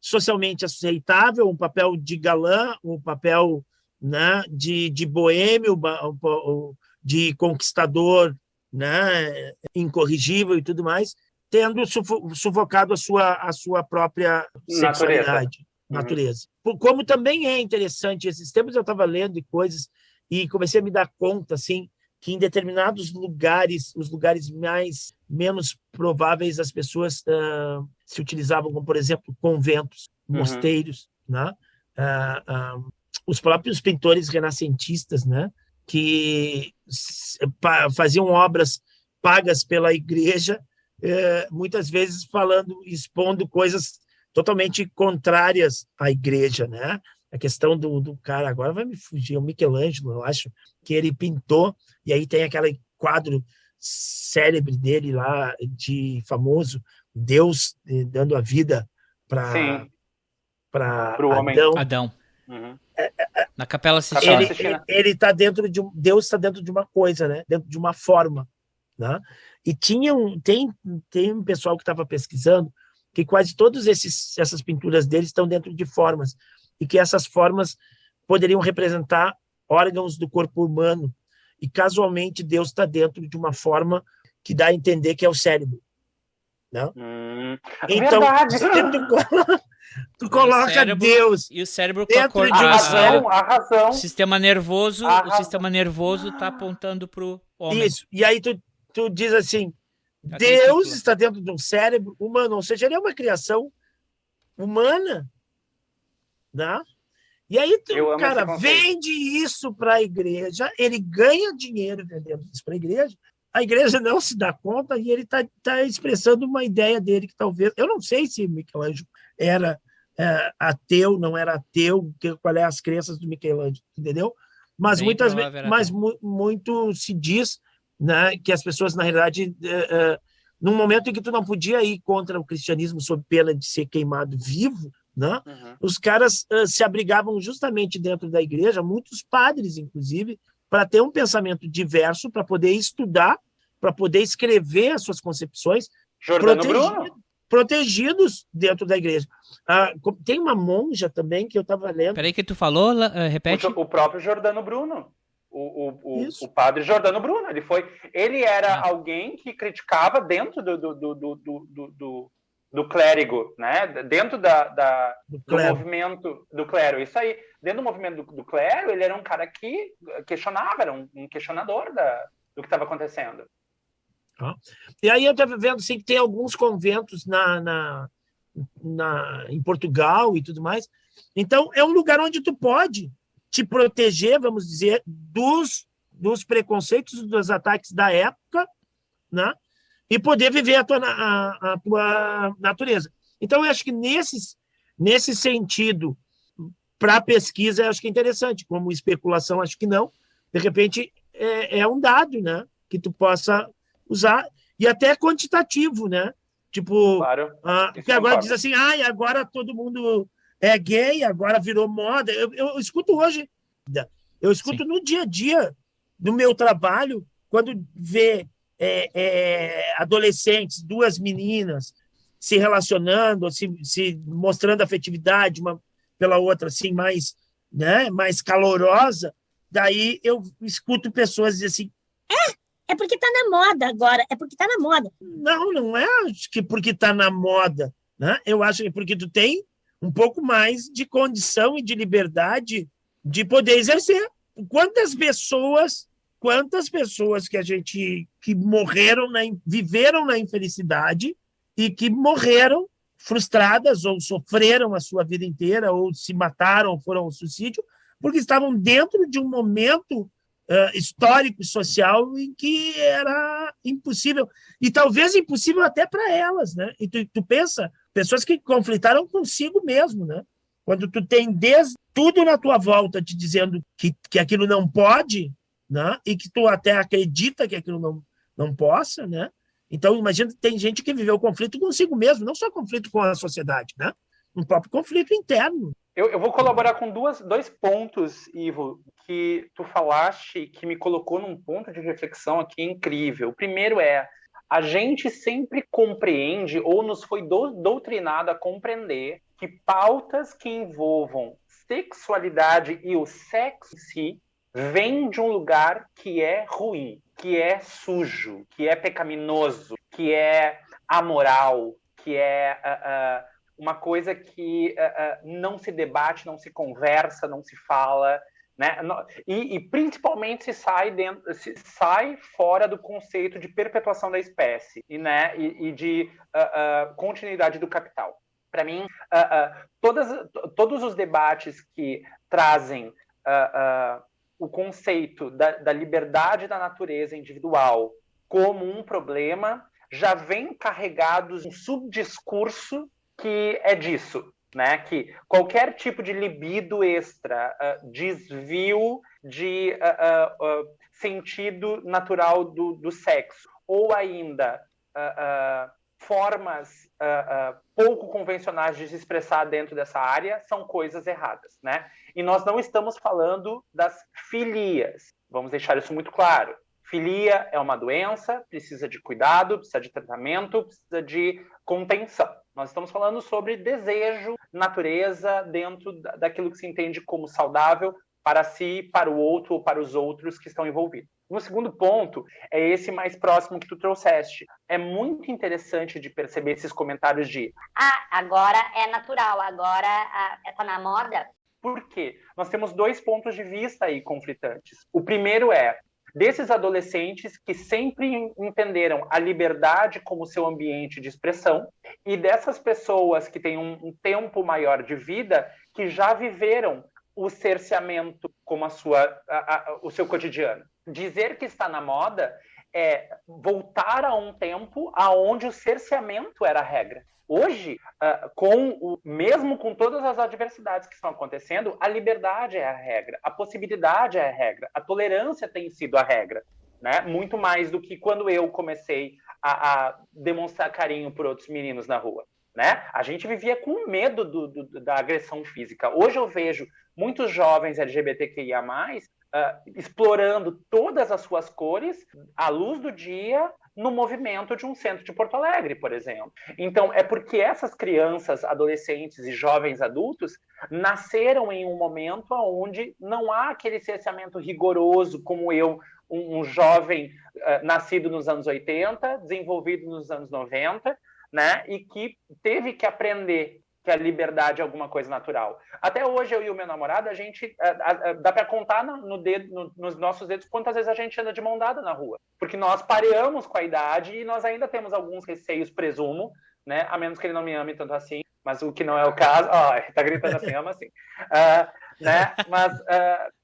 socialmente aceitável, um papel de galã, um papel, né, de boêmio, de conquistador, né, incorrigível e tudo mais, tendo sufocado a sua própria sexualidade, natureza. Como também é interessante, esses tempos eu estava lendo coisas e comecei a me dar conta, assim, que em determinados lugares, os lugares menos prováveis, as pessoas se utilizavam, como, por exemplo, conventos, mosteiros, né? Os próprios pintores renascentistas, né, que faziam obras pagas pela igreja, muitas vezes expondo coisas totalmente contrárias à igreja, né? A questão do cara, agora vai me fugir, o Michelangelo, eu acho, que ele pintou, e aí tem aquele quadro célebre dele lá, de famoso, Deus dando a vida para o homem. Adão. Na Capela Sistina. Ele tá dentro de Deus está dentro de uma coisa, né? Dentro de uma forma, né? E tem um pessoal que estava pesquisando que quase todas essas pinturas dele estão dentro de formas e que essas formas poderiam representar órgãos do corpo humano e casualmente Deus está dentro de uma forma que dá a entender que é o cérebro, né? Então tu coloca cérebro, Deus e o cérebro com a coordenação, a razão. O sistema nervoso está apontando para o homem. Isso. E aí tu diz assim, Deus está dentro de um cérebro humano, ou seja, ele é uma criação humana, né? E aí o cara vende isso para a igreja, ele ganha dinheiro vendendo isso para a igreja não se dá conta e ele tá expressando uma ideia dele que talvez... Eu não sei se Michelangelo era ateu, não era ateu, qual é as crenças do Michelangelo, entendeu? Mas muito se diz, né, que as pessoas, na realidade, num momento em que tu não podia ir contra o cristianismo sob pena de ser queimado vivo, né, os caras se abrigavam justamente dentro da igreja, muitos padres, inclusive, para ter um pensamento diverso, para poder estudar, para poder escrever as suas concepções, protegidos dentro da igreja. Tem uma monja também que eu estava lendo. Peraí que tu falou, repete. O próprio Giordano Bruno. O padre Giordano Bruno. Ele era alguém que criticava dentro do clérigo, né? Dentro do movimento do clero. Isso aí. Dentro do movimento do clero, ele era um cara que questionava, era um questionador do que estava acontecendo. E aí eu estava vendo assim, que tem alguns conventos em Portugal e tudo mais. Então, é um lugar onde tu pode te proteger, vamos dizer, dos preconceitos, dos ataques da época, né? E poder viver a tua natureza. Então, eu acho que nesse sentido, para pesquisa, eu acho que é interessante. Como especulação, acho que não. De repente, é um dado, né, que tu possa usar. e até quantitativo, né? Tipo, Claro, porque agora diz assim, agora todo mundo é gay, agora virou moda. Eu escuto hoje, eu escuto no dia a dia, no meu trabalho, quando vê adolescentes, 2 meninas se relacionando, se mostrando afetividade uma pela outra, assim, mais, né, mais calorosa, daí eu escuto pessoas dizer assim, é porque tá na moda agora, é porque tá na moda. Não é que porque tá na moda, né? Eu acho que é porque tu tem um pouco mais de condição e de liberdade de poder exercer. Quantas pessoas que morreram, viveram na infelicidade e que morreram frustradas ou sofreram a sua vida inteira ou se mataram ou foram ao suicídio porque estavam dentro de um momento histórico e social em que era impossível, e talvez impossível até para elas, né? E tu pensa, pessoas que conflitaram consigo mesmo, né? Quando tu tem tudo na tua volta te dizendo que aquilo não pode, né? E que tu até acredita que aquilo não possa, né? Então, imagina que tem gente que viveu conflito consigo mesmo, não só conflito com a sociedade, né? Um próprio conflito interno. Eu vou colaborar com dois pontos, Ivo, que tu falaste, que me colocou num ponto de reflexão aqui incrível. O primeiro a gente sempre compreende ou nos foi doutrinado a compreender que pautas que envolvam sexualidade e o sexo em si vêm de um lugar que é ruim, que é sujo, que é pecaminoso, que é amoral, que é uma coisa que não se debate, não se conversa, não se fala, né? E principalmente se sai fora do conceito de perpetuação da espécie e de continuidade do capital. Para mim, todos os debates que trazem o conceito da liberdade da natureza individual como um problema já vem carregados um subdiscurso que é disso, né? Que qualquer tipo de libido extra, desvio de sentido natural do sexo, ou ainda formas pouco convencionais de se expressar dentro dessa área, são coisas erradas, né? E nós não estamos falando das filias, vamos deixar isso muito claro. Filia é uma doença, precisa de cuidado, precisa de tratamento, precisa de contenção. Nós estamos falando sobre desejo, natureza, dentro daquilo que se entende como saudável para si, para o outro ou para os outros que estão envolvidos. O segundo ponto é esse mais próximo que tu trouxeste. É muito interessante de perceber esses comentários de agora é natural, agora tá na moda. Por quê? Nós temos 2 pontos de vista aí conflitantes. O primeiro desses adolescentes que sempre entenderam a liberdade como seu ambiente de expressão e dessas pessoas que têm um tempo maior de vida que já viveram o cerceamento como o seu cotidiano. Dizer que está na moda é voltar a um tempo onde o cerceamento era a regra. Hoje, mesmo com todas as adversidades que estão acontecendo, a liberdade é a regra, a possibilidade é a regra, a tolerância tem sido a regra, né? Muito mais do que quando eu comecei a demonstrar carinho por outros meninos na rua, né? A gente vivia com medo da agressão física. Hoje eu vejo muitos jovens LGBTQIA+, explorando todas as suas cores à luz do dia no movimento de um centro de Porto Alegre, por exemplo. Então, é porque essas crianças, adolescentes e jovens adultos nasceram em um momento onde não há aquele cerceamento rigoroso como um jovem nascido nos anos 80, desenvolvido nos anos 90, né, e que teve que aprender que a liberdade é alguma coisa natural. Até hoje, eu e o meu namorado, a gente dá para contar nos nossos dedos quantas vezes a gente anda de mão dada na rua. Porque nós pareamos com a idade e nós ainda temos alguns receios, presumo, né? A menos que ele não me ame tanto assim, mas o que não é o caso... ele tá gritando assim, ama assim. Né? Mas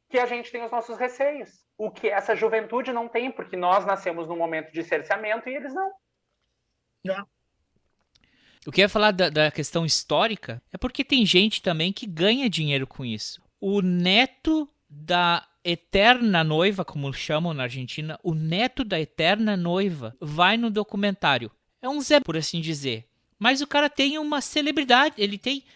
que a gente tem os nossos receios. O que essa juventude não tem, porque nós nascemos num momento de cerceamento e eles não. Não. Eu queria falar da questão histórica, é porque tem gente também que ganha dinheiro com isso. O neto da eterna noiva, como chamam na Argentina, o neto da eterna noiva vai no documentário. É um Zé, por assim dizer. Mas o cara tem uma celebridade,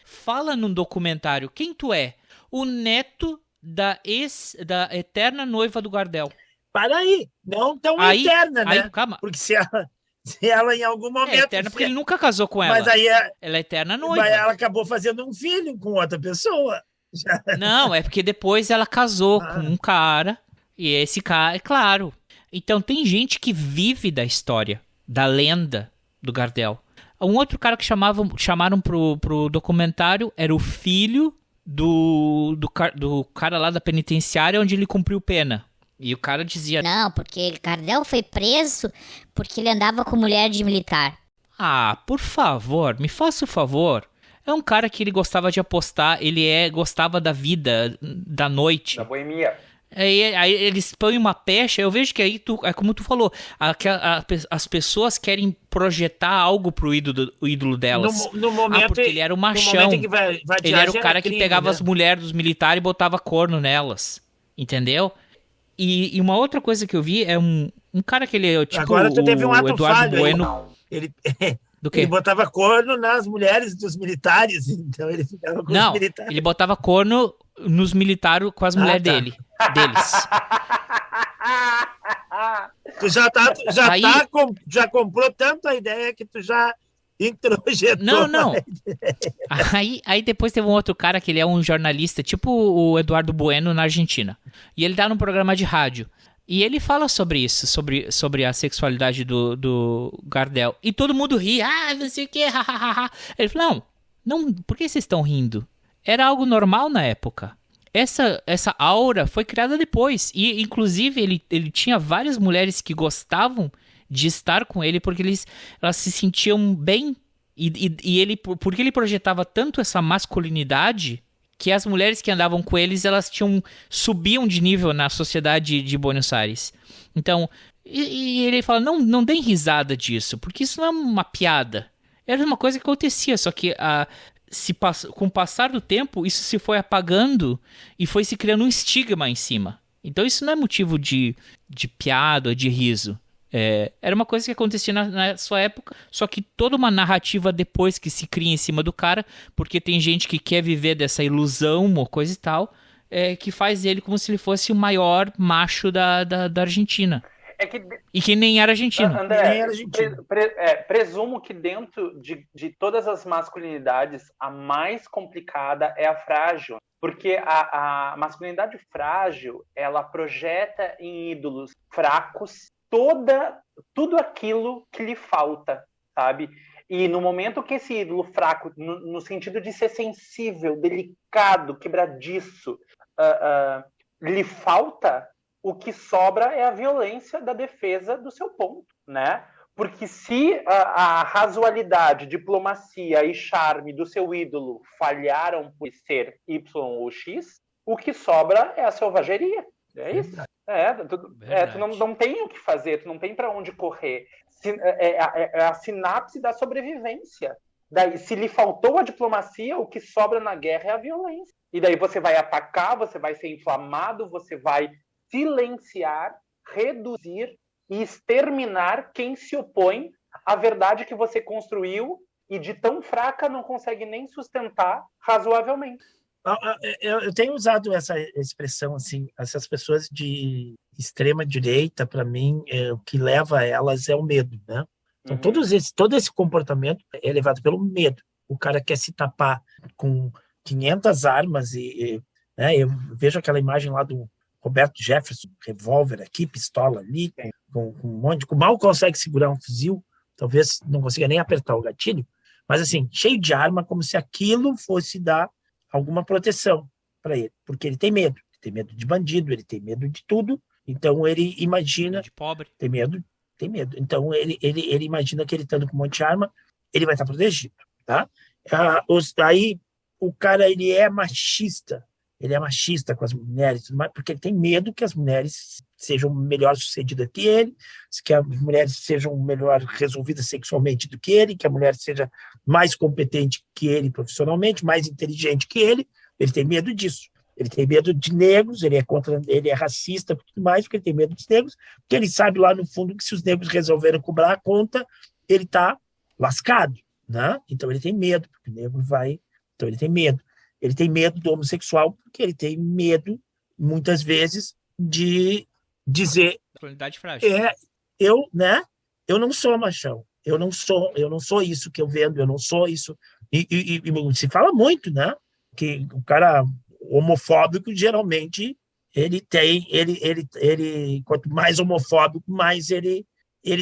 fala no documentário. Quem tu é? O neto da eterna noiva do Gardel. Para aí, não tão eterna, né? Calma. Porque se ela em algum momento... É eterna porque ele nunca casou com ela. Mas aí ela é eterna noiva. Mas ela acabou fazendo um filho com outra pessoa. Não, é porque depois ela casou com um cara, e esse cara, é claro. Então tem gente que vive da história, da lenda do Gardel. Um outro cara que chamaram pro documentário era o filho do cara lá da penitenciária onde ele cumpriu pena. E o cara dizia... Não, porque Gardel foi preso porque ele andava com mulher de militar. Ah, por favor, me faça o favor. É um cara que ele gostava de apostar, gostava da vida, da noite. Da boemia. Aí eles põem uma pecha, eu vejo que aí, é como tu falou, as pessoas querem projetar algo pro ídolo delas. No momento, porque ele era o machão. Ele era o cara que pegava as mulheres dos militares e botava corno nelas. Entendeu? E uma outra coisa que eu vi é um cara que ele é tipo agora tu teve um ato Eduardo falho Bueno. Do quê? Ele botava corno nas mulheres dos militares, então ele ficava com os militares. Ele botava corno nos militares com as mulheres deles. Tu já comprou tanto a ideia que tu já introjetou. Não. Aí depois teve um outro cara que ele é um jornalista, tipo o Eduardo Bueno na Argentina. E ele tá num programa de rádio. E ele fala sobre isso, sobre a sexualidade do Gardel. E todo mundo ri, não sei o que, hahaha. Ele falou, não, por que vocês estão rindo? Era algo normal na época. Essa aura foi criada depois. E, inclusive, ele tinha várias mulheres que gostavam de estar com ele porque elas se sentiam bem. E ele, porque ele projetava tanto essa masculinidade que as mulheres que andavam com eles, elas subiam de nível na sociedade de Buenos Aires. Então, e ele fala, não deem risada disso, porque isso não é uma piada. Era uma coisa que acontecia, só que com o passar do tempo, isso se foi apagando e foi se criando um estigma em cima. Então isso não é motivo de piada, de riso. Era uma coisa que acontecia na sua época, só que toda uma narrativa depois que se cria em cima do cara, porque tem gente que quer viver dessa ilusão, uma coisa e tal, que faz ele como se ele fosse o maior macho da Argentina. E que nem era argentino. André, presumo que dentro de todas as masculinidades, a mais complicada é a frágil. Porque a masculinidade frágil, ela projeta em ídolos fracos tudo aquilo que lhe falta, sabe? E no momento que esse ídolo fraco, no sentido de ser sensível, delicado, quebradiço, lhe falta, o que sobra é a violência da defesa do seu ponto, né? Porque se a razoabilidade, diplomacia e charme do seu ídolo falharam por ser Y ou X, o que sobra é a selvageria. É isso. Tu não tem o que fazer, tu não tem para onde correr. É a sinapse da sobrevivência. Daí, se lhe faltou a diplomacia, o que sobra na guerra é a violência. E daí você vai atacar, você vai ser inflamado, você vai silenciar, reduzir e exterminar quem se opõe à verdade que você construiu e de tão fraca não consegue nem sustentar razoavelmente. Eu tenho usado essa expressão, assim, essas pessoas de extrema direita, para mim, o que leva elas é o medo, né? Então, todo esse comportamento é levado pelo medo. O cara quer se tapar com 500 armas né, eu vejo aquela imagem lá do Roberto Jefferson, revólver aqui, pistola ali, com um monte de... Mal consegue segurar um fuzil, talvez não consiga nem apertar o gatilho, mas assim, cheio de arma, como se aquilo fosse dar alguma proteção para ele, porque ele tem medo de bandido, ele tem medo de tudo, então ele imagina... De pobre. Tem medo. Então ele imagina que ele estando com um monte de arma, ele vai estar protegido, tá? Aí o cara, ele é machista com as mulheres, porque ele tem medo que as mulheres sejam melhor sucedidas que ele, que as mulheres sejam melhor resolvidas sexualmente do que ele, que a mulher seja mais competente que ele profissionalmente, mais inteligente que ele tem medo disso. Ele tem medo de negros, ele é racista e tudo mais, porque ele tem medo dos negros, porque ele sabe lá no fundo que se os negros resolverem cobrar a conta, ele está lascado, né? Então ele tem medo, porque o negro vai... Então ele tem medo. Ele tem medo do homossexual, porque ele tem medo, muitas vezes, de dizer... Masculinidade frágil. Eu não sou machão. Eu não sou isso que eu vendo, eu não sou isso. E se fala muito, né? Que o cara homofóbico, geralmente, quanto mais homofóbico, mais ele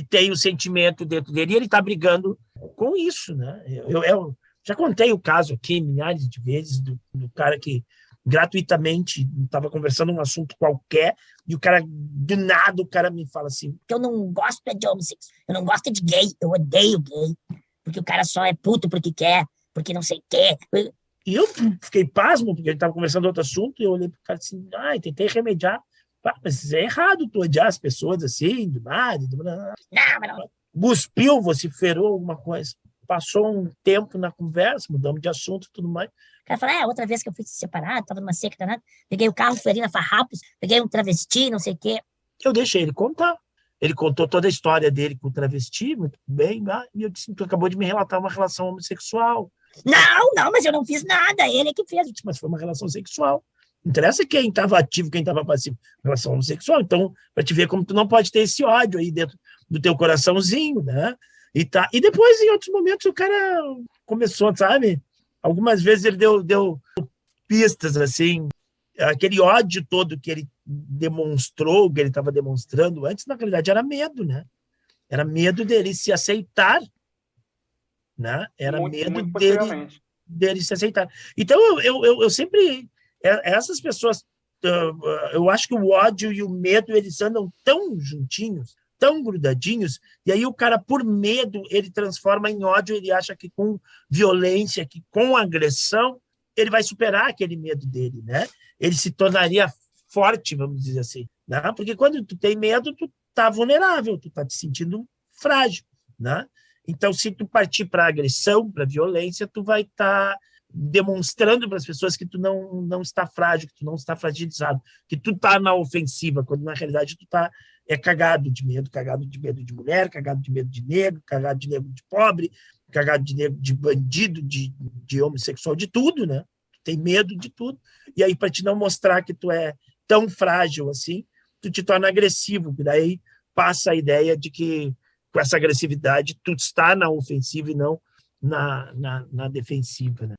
tem o sentimento dentro dele, e ele está brigando com isso, né? Eu já contei o caso aqui milhares de vezes do cara que gratuitamente estava conversando um assunto qualquer e o cara, do nada, o cara me fala assim: eu não gosto de homossexual, eu não gosto de gay, eu odeio gay, porque o cara só é puto porque quer, porque não sei o quê. E eu fiquei pasmo, porque ele estava conversando outro assunto, e eu olhei pro cara assim, e tentei remediar. Mas é errado tu odiar as pessoas assim, do nada. Não. Cuspiu, vociferou alguma coisa. Passou um tempo na conversa, mudamos de assunto e tudo mais. O cara fala, outra vez que eu fui separado, tava numa seca, nada, peguei o carro, fui ali na Farrapos, peguei um travesti, não sei o quê. Eu deixei ele contar. Ele contou toda a história dele com o travesti, muito bem, e eu disse, tu acabou de me relatar uma relação homossexual. Não, mas eu não fiz nada, ele é que fez. Mas foi uma relação sexual. Não interessa quem estava ativo, quem estava passivo. Relação homossexual. Então, para te ver como tu não pode ter esse ódio aí dentro do teu coraçãozinho, né? E depois, em outros momentos, o cara começou, sabe? Algumas vezes ele deu pistas, assim, aquele ódio todo que ele demonstrou, que ele estava demonstrando antes, na realidade, era medo, né? Era medo dele se aceitar, né? Era medo dele se aceitar. Então, eu sempre... Essas pessoas, eu acho que o ódio e o medo, eles andam tão juntinhos, tão grudadinhos, e aí o cara, por medo, ele transforma em ódio, ele acha que com violência, que com agressão, ele vai superar aquele medo dele, né? Ele se tornaria forte, vamos dizer assim, né? Porque quando tu tem medo, tu tá vulnerável, tu tá te sentindo frágil, né? Então, se tu partir para agressão, para violência, tu vai estar demonstrando para as pessoas que tu não está frágil, que tu não está fragilizado, que tu tá na ofensiva, quando na realidade tu tá cagado de medo de mulher, cagado de medo de negro, cagado de negro de pobre, cagado de negro de bandido, de homossexual, de tudo, né? Tu tem medo de tudo. E aí, para te não mostrar que tu é tão frágil assim, tu te torna agressivo, e daí passa a ideia de que com essa agressividade tu está na ofensiva e não na defensiva, né?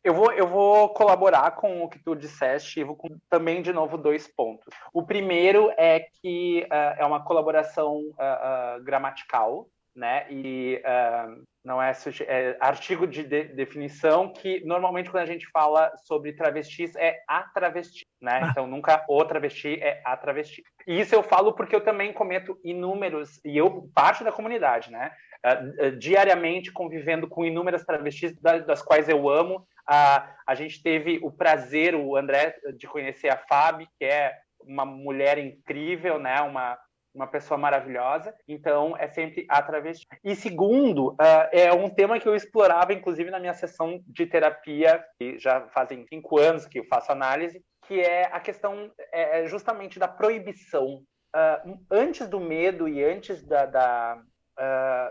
Eu vou colaborar com o que tu disseste, Ivo, com também, de novo, 2 pontos. O primeiro é que é uma colaboração gramatical, né? E não é artigo de definição, que normalmente quando a gente fala sobre travestis é a travesti, né? Então nunca o travesti, é a travesti. E isso eu falo porque eu também cometo inúmeros, e eu parte da comunidade, né? Diariamente convivendo com inúmeras travestis, das quais eu amo. A gente teve o prazer, o André, de conhecer a Fábio, que é uma mulher incrível, né? Uma pessoa maravilhosa. Então, é sempre a travesti. E segundo, é um tema que eu explorava, inclusive, na minha sessão de terapia, que já fazem 5 anos que eu faço análise, que é a questão justamente da proibição. Antes do medo e antes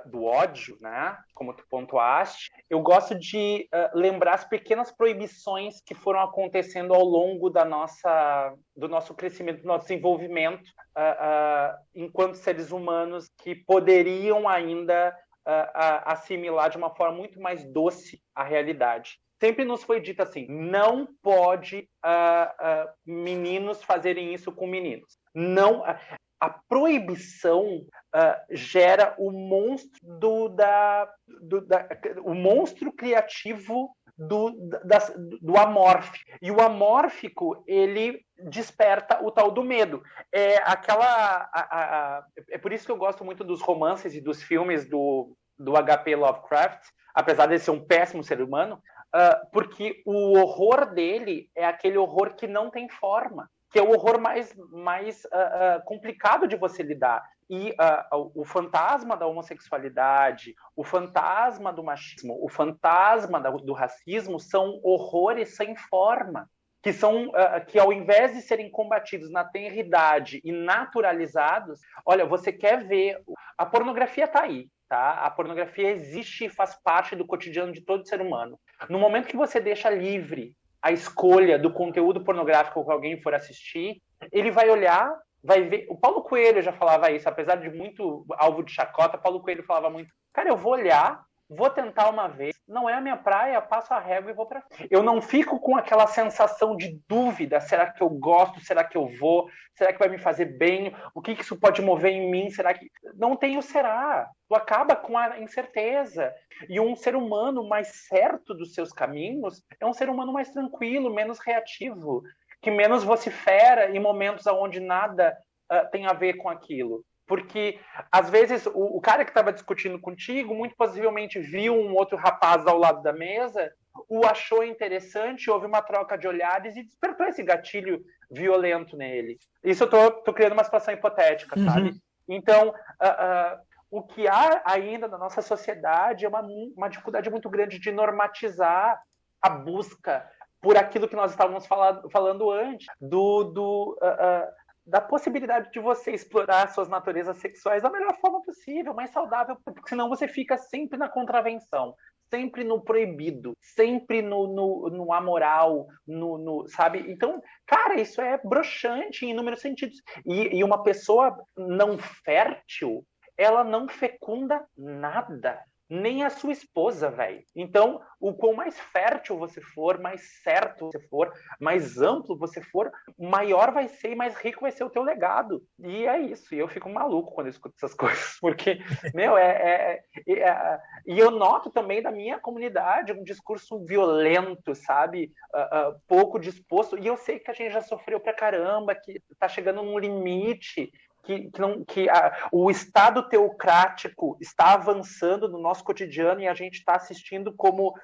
do ódio, né? Como tu pontuaste, eu gosto de lembrar as pequenas proibições que foram acontecendo ao longo do nosso crescimento, do nosso desenvolvimento enquanto seres humanos, que poderiam ainda assimilar de uma forma muito mais doce a realidade. Sempre nos foi dito assim: não pode meninos fazerem isso com meninos. Não. A proibição gera o monstro o monstro criativo do amórfico. E o amórfico, ele desperta o tal do medo. É por isso que eu gosto muito dos romances e dos filmes do H.P. Lovecraft, apesar de ser um péssimo ser humano, porque o horror dele é aquele horror que não tem forma, que é o horror mais complicado de você lidar. E o fantasma da homossexualidade, o fantasma do machismo, o fantasma do racismo são horrores sem forma, que ao invés de serem combatidos na tenridade e naturalizados, olha, você quer ver, a pornografia está aí, tá? A pornografia existe e faz parte do cotidiano de todo ser humano. No momento que você deixa livre a escolha do conteúdo pornográfico que alguém for assistir, ele vai olhar, vai ver. O Paulo Coelho já falava isso, apesar de muito alvo de chacota, Paulo Coelho falava muito, cara, eu vou olhar, vou tentar uma vez, não é a minha praia, passo a régua e vou pra frente. Eu não fico com aquela sensação de dúvida, será que eu gosto, será que eu vou, será que vai me fazer bem, o que isso pode mover em mim, será que... Não tem o será, tu acaba com a incerteza. E um ser humano mais certo dos seus caminhos é um ser humano mais tranquilo, menos reativo, que menos vocifera em momentos onde nada tem a ver com aquilo. Porque, às vezes, o cara que estava discutindo contigo, muito possivelmente viu um outro rapaz ao lado da mesa, o achou interessante, houve uma troca de olhares e despertou esse gatilho violento nele. Isso eu tô criando uma situação hipotética, sabe? Então, o que há ainda na nossa sociedade é uma dificuldade muito grande de normatizar a busca por aquilo que nós estávamos falando antes, da possibilidade de você explorar suas naturezas sexuais da melhor forma possível, mais saudável, porque senão você fica sempre na contravenção, sempre no proibido, sempre no amoral, sabe? Então, cara, isso é broxante em inúmeros sentidos. E uma pessoa não fértil, ela não fecunda nada. Nem a sua esposa, velho. Então, o quão mais fértil você for, mais certo você for, mais amplo você for, maior vai ser e mais rico vai ser o teu legado. E é isso. E eu fico maluco quando eu escuto essas coisas. Porque, meu, e eu noto também da minha comunidade um discurso violento, sabe? Pouco disposto. E eu sei que a gente já sofreu pra caramba, que tá chegando num limite... o Estado teocrático está avançando no nosso cotidiano e a gente está assistindo como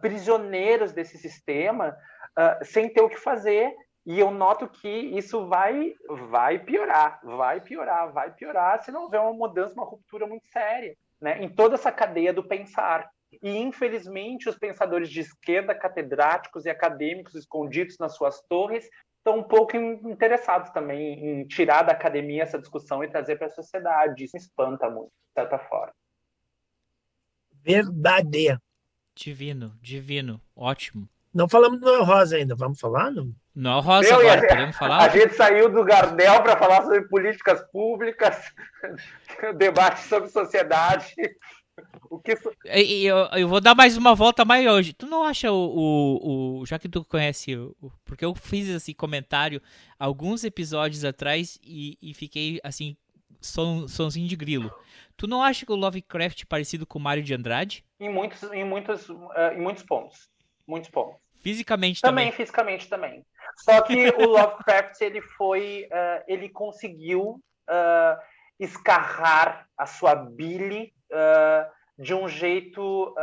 prisioneiros desse sistema sem ter o que fazer. E eu noto que isso vai piorar se não houver uma mudança, uma ruptura muito séria, né, em toda essa cadeia do pensar. E, infelizmente, os pensadores de esquerda, catedráticos e acadêmicos escondidos nas suas torres, estão um pouco interessados também em tirar da academia essa discussão e trazer para a sociedade. Isso me espanta muito, de certa forma. Verdade. Divino. Ótimo. Não falamos do Noel Rosa ainda. Vamos falar? Noel Rosa agora, podemos falar? A gente saiu do Gardel para falar sobre políticas públicas, debate sobre sociedade... Eu vou dar mais uma volta mais hoje. Tu não acha já que tu conhece, porque eu fiz esse comentário alguns episódios atrás e fiquei assim, sonzinho de grilo. Tu não acha que o Lovecraft é parecido com o Mário de Andrade? Em muitos pontos. Muitos pontos. Fisicamente também. Fisicamente também. Só que o Lovecraft, ele conseguiu escarrar a sua bile de um jeito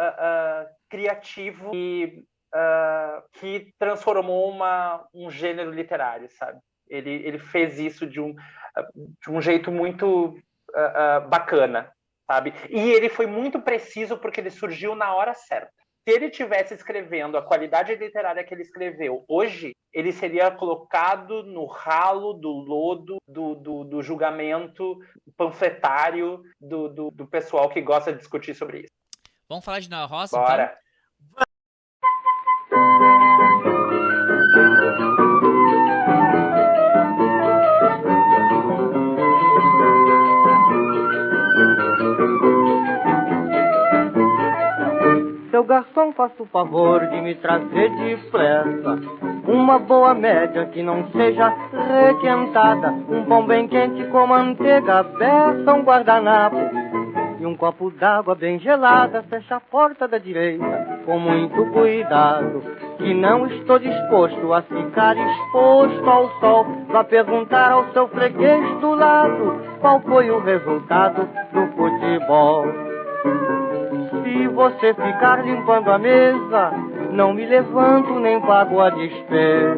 criativo que transformou um gênero literário, sabe? Ele fez isso de um jeito muito bacana, sabe? E ele foi muito preciso porque ele surgiu na hora certa. Se ele estivesse escrevendo a qualidade literária que ele escreveu hoje, ele seria colocado no ralo do lodo do julgamento panfletário do pessoal que gosta de discutir sobre isso. Vamos falar de Noel Rosa? Bora! Então? Seu garçom, faça o favor de me trazer depressa uma boa média que não seja requentada, um pão bem quente com manteiga beça, um guardanapo e um copo d'água bem gelada. Fecha a porta da direita com muito cuidado, que não estou disposto a ficar exposto ao sol. Vá perguntar ao seu freguês do lado qual foi o resultado do futebol. Se você ficar limpando a mesa, não me levanto nem pago a despesa.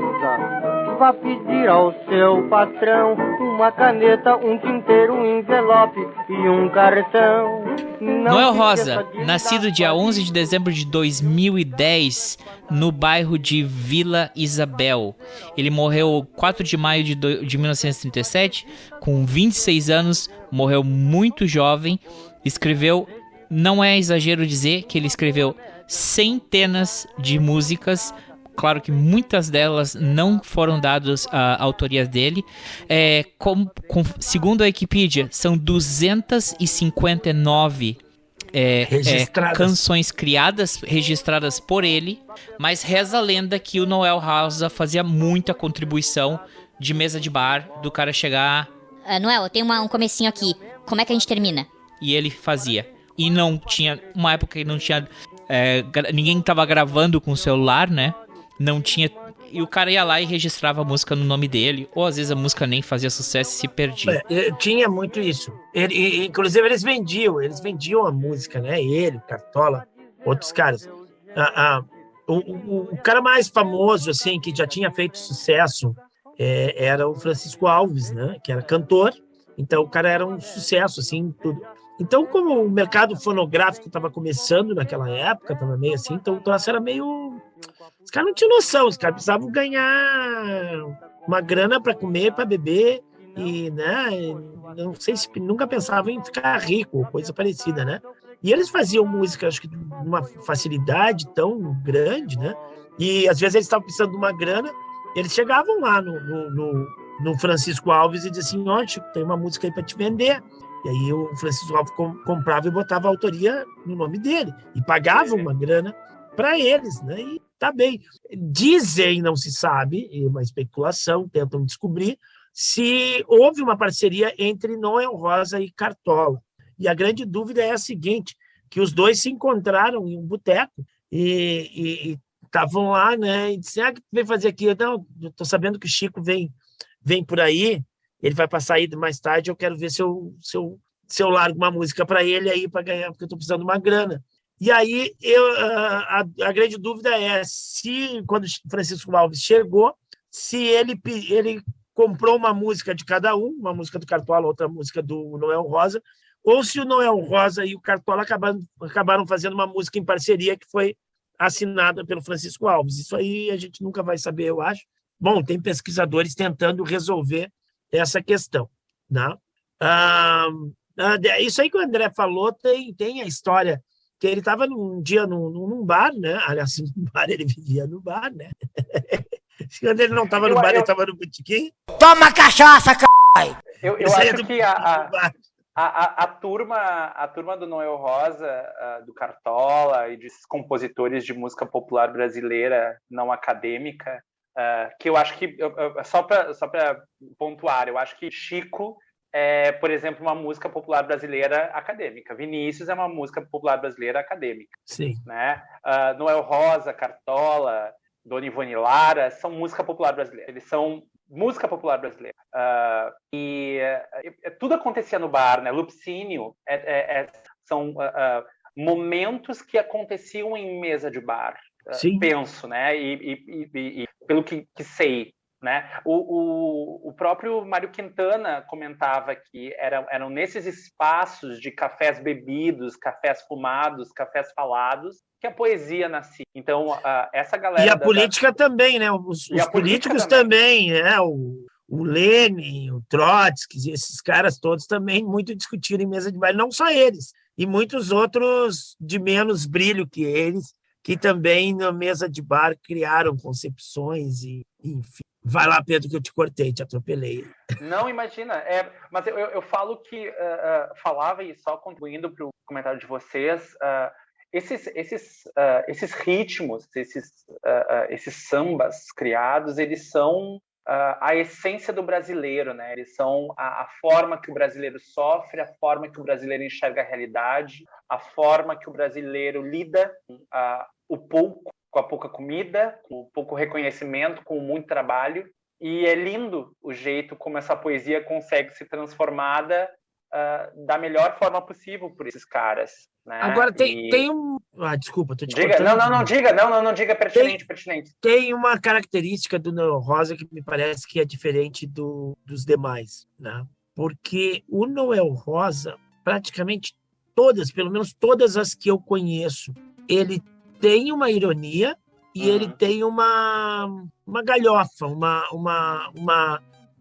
Vá pedir ao seu patrão uma caneta, um tinteiro, um envelope e um cartão. Noel Rosa, nascido dia 11 de dezembro de 2010, no bairro de Vila Isabel. Ele morreu 4 de maio de 1937, com 26 anos, morreu muito jovem. Escreveu, não é exagero dizer que ele escreveu centenas de músicas. Claro que muitas delas não foram dadas à autoria dele. Segundo a Wikipedia, são 259 canções registradas por ele, mas reza a lenda que o Noel Rosa fazia muita contribuição de mesa de bar, do cara chegar... Noel, eu tenho um comecinho aqui. Como é que a gente termina? E ele fazia. E não tinha... Uma época que não tinha... ninguém tava gravando com o celular, né? Não tinha... E o cara ia lá e registrava a música no nome dele. Ou às vezes a música nem fazia sucesso e se perdia. Tinha muito isso. Inclusive eles vendiam a música, né? Ele, Cartola, outros caras. O cara mais famoso, assim, que já tinha feito sucesso, era o Francisco Alves, né? Que era cantor. Então o cara era um sucesso, assim, tudo. Então, como o mercado fonográfico estava começando naquela época, estava meio assim, então o troço era meio... Os caras não tinham noção, os caras precisavam ganhar uma grana para comer, para beber, e, né, não sei se nunca pensavam em ficar rico, coisa parecida, né? E eles faziam música, acho que de uma facilidade tão grande, né? E às vezes eles estavam precisando de uma grana, eles chegavam lá no Francisco Alves e diziam assim, ó, Chico, tem uma música aí para te vender. E aí o Francisco Alves comprava e botava a autoria no nome dele. E pagava uma grana para eles, né? E tá bem. Dizem, não se sabe, é uma especulação, tentam descobrir, se houve uma parceria entre Noel Rosa e Cartola. E a grande dúvida é a seguinte, que os dois se encontraram em um boteco e estavam lá, né? E disseram, o que tu veio fazer aqui? Não, eu tô sabendo que o Chico vem por aí, ele vai passar aí mais tarde, eu quero ver se eu largo uma música para ele aí para ganhar, porque eu estou precisando de uma grana. E aí a grande dúvida é se, quando o Francisco Alves chegou, se ele comprou uma música de cada um, uma música do Cartola, outra música do Noel Rosa, ou se o Noel Rosa e o Cartola acabaram fazendo uma música em parceria que foi assinada pelo Francisco Alves. Isso aí a gente nunca vai saber, eu acho. Bom, tem pesquisadores tentando resolver essa questão, né? Isso aí que o André falou tem a história que ele estava num dia num bar, né? Aliás, no bar, ele vivia no bar, né? Quando ele não estava no bar, ele estava no botequim. Toma cachaça, caralho! Eu acho que a turma do Noel Rosa, do Cartola e dos compositores de música popular brasileira não acadêmica, que eu acho que, só para pontuar, eu acho que Chico é, por exemplo, uma música popular brasileira acadêmica. Vinícius é uma música popular brasileira acadêmica. Sim. Né? Noel Rosa, Cartola, Dona Ivone Lara são música popular brasileira. Eles são música popular brasileira. Tudo acontecia no bar, né? Lupicínio são momentos que aconteciam em mesa de bar. Penso, né? E pelo que sei, né? O próprio Mário Quintana comentava que eram nesses espaços de cafés bebidos, cafés fumados, cafés falados, que a poesia nascia. Então, essa galera... E a política também, né? Os políticos também, né? O Lenin, o Trotsky, esses caras todos também muito discutiram em mesa de bar, não só eles, e muitos outros de menos brilho que eles, que também na mesa de bar criaram concepções e, enfim. Vai lá, Pedro, que eu te cortei, te atropelei. Não, imagina. Mas eu falo que... falava, e só contribuindo para o comentário de vocês, esses ritmos, esses sambas criados, eles são a essência do brasileiro, né? Eles são a forma que o brasileiro sofre, a forma que o brasileiro enxerga a realidade, a forma que o brasileiro lida com a pouca comida, com o pouco reconhecimento, com muito trabalho. E é lindo o jeito como essa poesia consegue ser transformada da melhor forma possível por esses caras. Né? Agora, tem um... desculpa, tô te diga. cortando. Não diga, pertinente. Tem uma característica do Noel Rosa que me parece que é diferente dos demais, né? Porque o Noel Rosa, praticamente todas, pelo menos todas as que eu conheço, ele tem uma ironia e ele tem uma galhofa,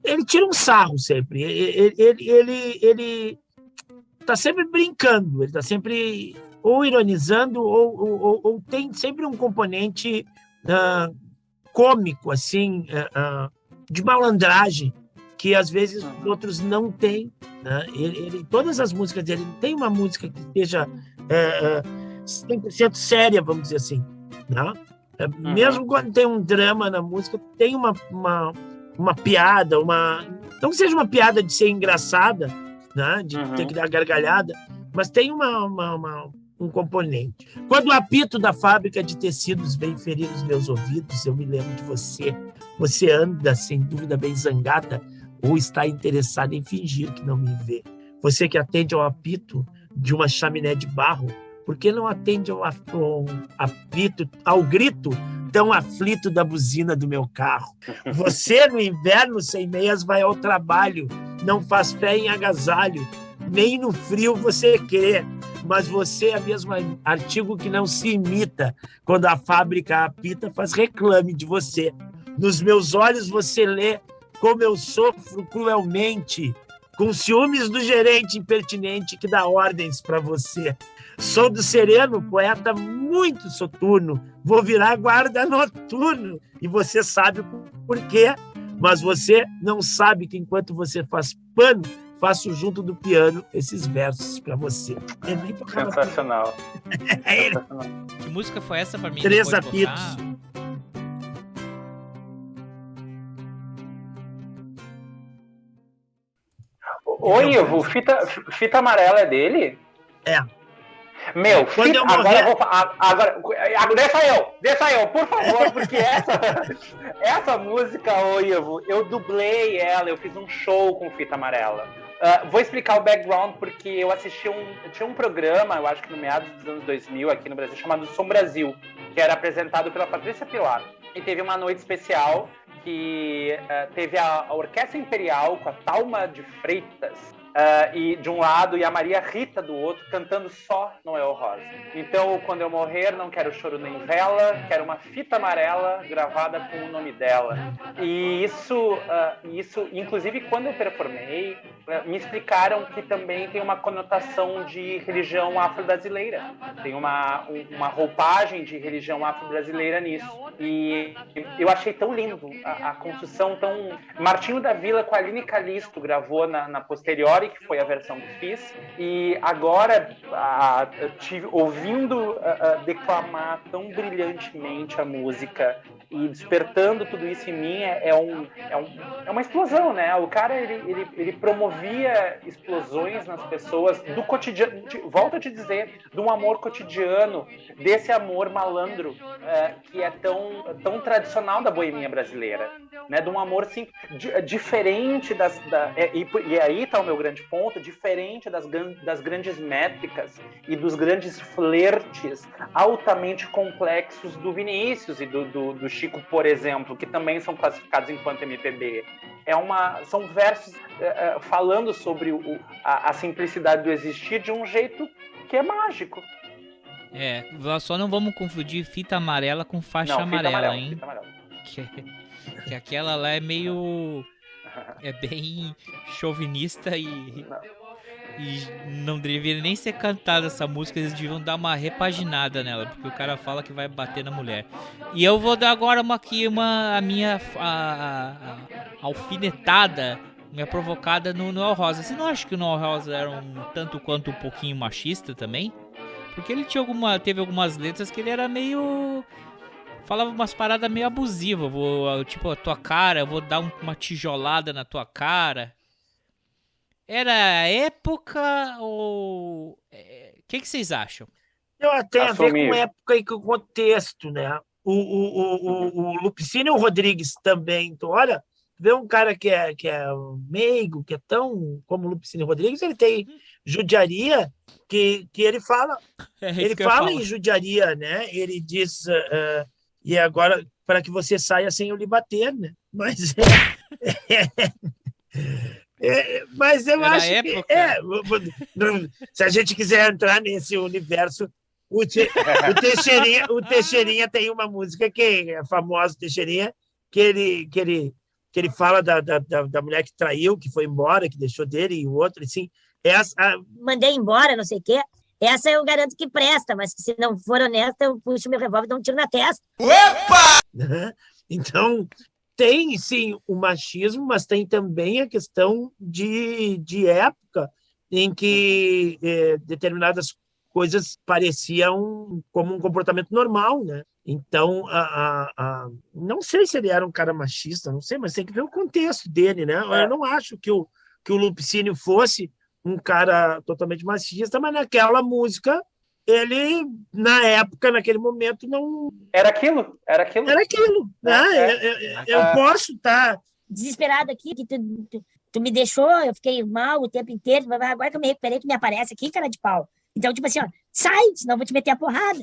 ele tira um sarro sempre. Ele tá sempre brincando, ele tá sempre ou ironizando ou tem sempre um componente cômico, assim, de malandragem, que às vezes os outros não têm. Né? Todas as músicas dele, não tem uma música que esteja 100% séria, vamos dizer assim. Né? Mesmo quando tem um drama na música, tem uma piada, não que seja uma piada de ser engraçada, né? De ter que dar gargalhada, mas tem um componente. Quando o apito da fábrica de tecidos vem ferir os meus ouvidos, eu me lembro de você. Você anda, sem dúvida, bem zangada ou está interessada em fingir que não me vê. Você que atende ao apito de uma chaminé de barro, por que não atende ao grito tão aflito da buzina do meu carro? Você, no inverno, sem meias, vai ao trabalho, não faz fé em agasalho, nem no frio você crê, mas você é mesmo artigo que não se imita. Quando a fábrica apita, faz reclame de você. Nos meus olhos você lê como eu sofro cruelmente, com ciúmes do gerente impertinente que dá ordens para você. Sou do sereno, poeta muito soturno, vou virar guarda noturno, e você sabe por quê, mas você não sabe que enquanto você faz pano, faço junto do piano esses versos para você. Sensacional. Que música foi essa para mim? 3 apitos. Oi, Ivo, fita amarela é dele? É. Meu, agora deixa eu, por favor, porque essa música, Ivo, eu dublei ela, eu fiz um show com fita amarela. Vou explicar o background, porque eu tinha um programa, eu acho que no meados dos anos 2000 aqui no Brasil, chamado Som Brasil, que era apresentado pela Patrícia Pilar. E teve uma noite especial que teve a Orquestra Imperial com a Thalma de Freitas e de um lado e a Maria Rita do outro, cantando só Noel Rosa. Então, quando eu morrer, não quero choro nem vela, quero uma fita amarela gravada com o nome dela. E isso inclusive, quando eu performei, me explicaram que também tem uma conotação de religião afro-brasileira. Tem uma roupagem de religião afro-brasileira nisso. E eu achei tão lindo a construção tão... Martinho da Vila com a Aline Calisto gravou na Posteriori, que foi a versão que fiz. E agora, ouvindo declamar tão brilhantemente a música e despertando tudo isso em mim, é uma explosão, né? O cara, ele promovia explosões nas pessoas do cotidiano, volto a te dizer, de um amor cotidiano, desse amor malandro, que é tão tradicional da boemia brasileira, né? De um amor, assim, diferente e aí está o meu grande ponto, diferente das grandes métricas e dos grandes flertes altamente complexos do Vinícius e do Chico, por exemplo, que também são classificados enquanto MPB. São versos falando sobre a simplicidade do existir de um jeito que é mágico. Só não vamos confundir fita amarela com faixa amarela, hein? Fita amarela. Que aquela lá é meio... É bem chauvinista e não deveria nem ser cantada essa música. Eles deviam dar uma repaginada nela, porque o cara fala que vai bater na mulher. E eu vou dar agora a minha alfinetada, minha provocada no Noel Rosa. Você não acha que o Noel Rosa era um tanto quanto um pouquinho machista também? Porque ele teve algumas letras que ele era meio... Falava umas paradas meio abusivas. Tipo, a tua cara, eu vou dar uma tijolada na tua cara. Era a época ou... O que vocês acham? Eu até a ver com época e com contexto, né? O Lupicínio Rodrigues também. Então, olha, vê um cara que é meigo, que é tão como o Lupicínio Rodrigues, ele tem judiaria que ele fala. Ele fala em judiaria, né? Ele diz... e agora, para que você saia sem eu lhe bater, né? Mas Mas eu Era acho época. que... se a gente quiser entrar nesse universo, o Teixeirinha tem uma música que é famosa, Teixeirinha, que ele fala da mulher que traiu, que foi embora, que deixou dele, e o outro, assim... Mandei embora, não sei o quê. Essa eu garanto que presta, mas se não for honesta, eu puxo meu revólver e dou um tiro na testa. Opa! Então, tem, sim, o machismo, mas tem também a questão de época em que determinadas coisas pareciam como um comportamento normal, né? Então, não sei se ele era um cara machista, não sei, mas tem que ver o contexto dele, né? Eu não acho que o Lupicínio fosse um cara totalmente machista, mas naquela música, ele, na época, naquele momento, não... Era aquilo. Né? Eu posso estar... desesperado aqui, que tu me deixou, eu fiquei mal o tempo inteiro, agora que eu me recuperei, tu me aparece aqui, cara de pau. Então, tipo assim, ó, sai, senão eu vou te meter a porrada.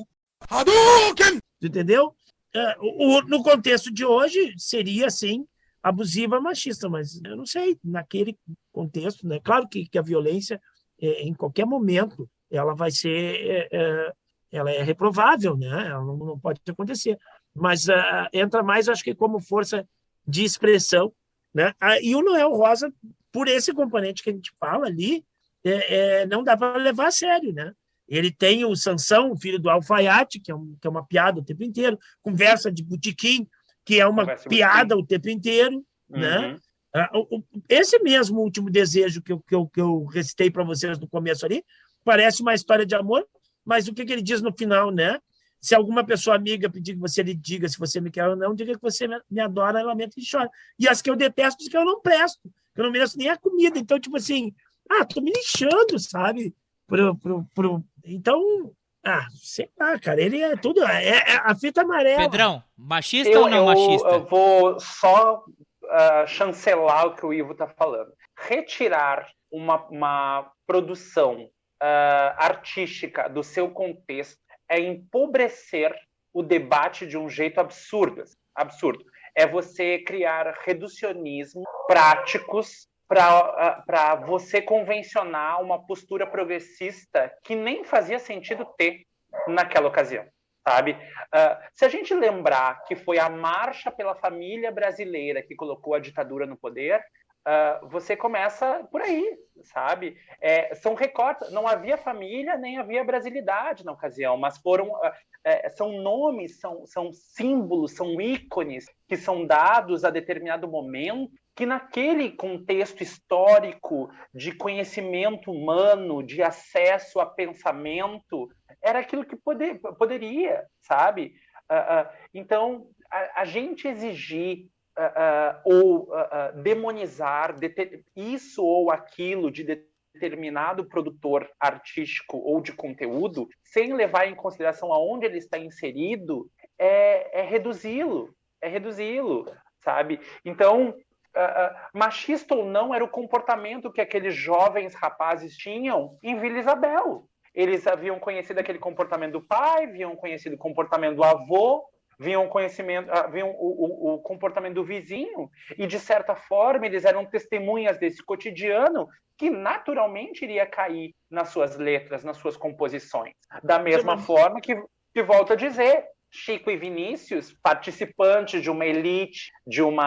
Entendeu? No contexto de hoje, seria, sim, abusiva, machista, mas eu não sei, naquele contexto, né? Claro que a violência, em qualquer momento, ela vai ser, ela é reprovável, né? Ela não pode acontecer, mas entra mais, acho que como força de expressão, né? E o Noel Rosa, por esse componente que a gente fala ali, não dá para levar a sério, né? Ele tem o Sansão, o filho do alfaiate, que é uma piada o tempo inteiro, conversa de botequim, que é uma piada o tempo inteiro, né? Esse mesmo último desejo que eu recitei para vocês no começo ali, parece uma história de amor, mas o que ele diz no final, né? Se alguma pessoa amiga pedir que você lhe diga se você me quer ou não, diga que você me adora, lamenta e chora. E as que eu detesto, diz que eu não presto, que eu não mereço nem a comida. Então, tipo assim, tô me lixando, sabe? Então, sei lá, cara, ele é tudo, a fita amarela. Pedrão, machista ou não machista? Eu vou só chancelar o que o Ivo está falando. Retirar uma produção artística do seu contexto é empobrecer o debate de um jeito absurdo. É você criar reducionismo práticos para você convencionar uma postura progressista que nem fazia sentido ter naquela ocasião, sabe? Se a gente lembrar que foi a Marcha pela Família Brasileira que colocou a ditadura no poder, você começa por aí, sabe? São recortes, não havia família nem havia brasilidade na ocasião, mas são nomes, são símbolos, são ícones que são dados a determinado momento, que naquele contexto histórico de conhecimento humano, de acesso a pensamento, era aquilo que poderia, sabe? Então, a gente exigir ou demonizar isso ou aquilo de determinado produtor artístico ou de conteúdo, sem levar em consideração aonde ele está inserido, é reduzi-lo, sabe? Então, machista ou não, era o comportamento que aqueles jovens rapazes tinham em Vila Isabel. Eles haviam conhecido aquele comportamento do pai, haviam conhecido o comportamento do avô, viam o comportamento do vizinho, e, de certa forma, eles eram testemunhas desse cotidiano que naturalmente iria cair nas suas letras, nas suas composições. Da mesma forma que volto a dizer, Chico e Vinícius, participantes de uma elite, de um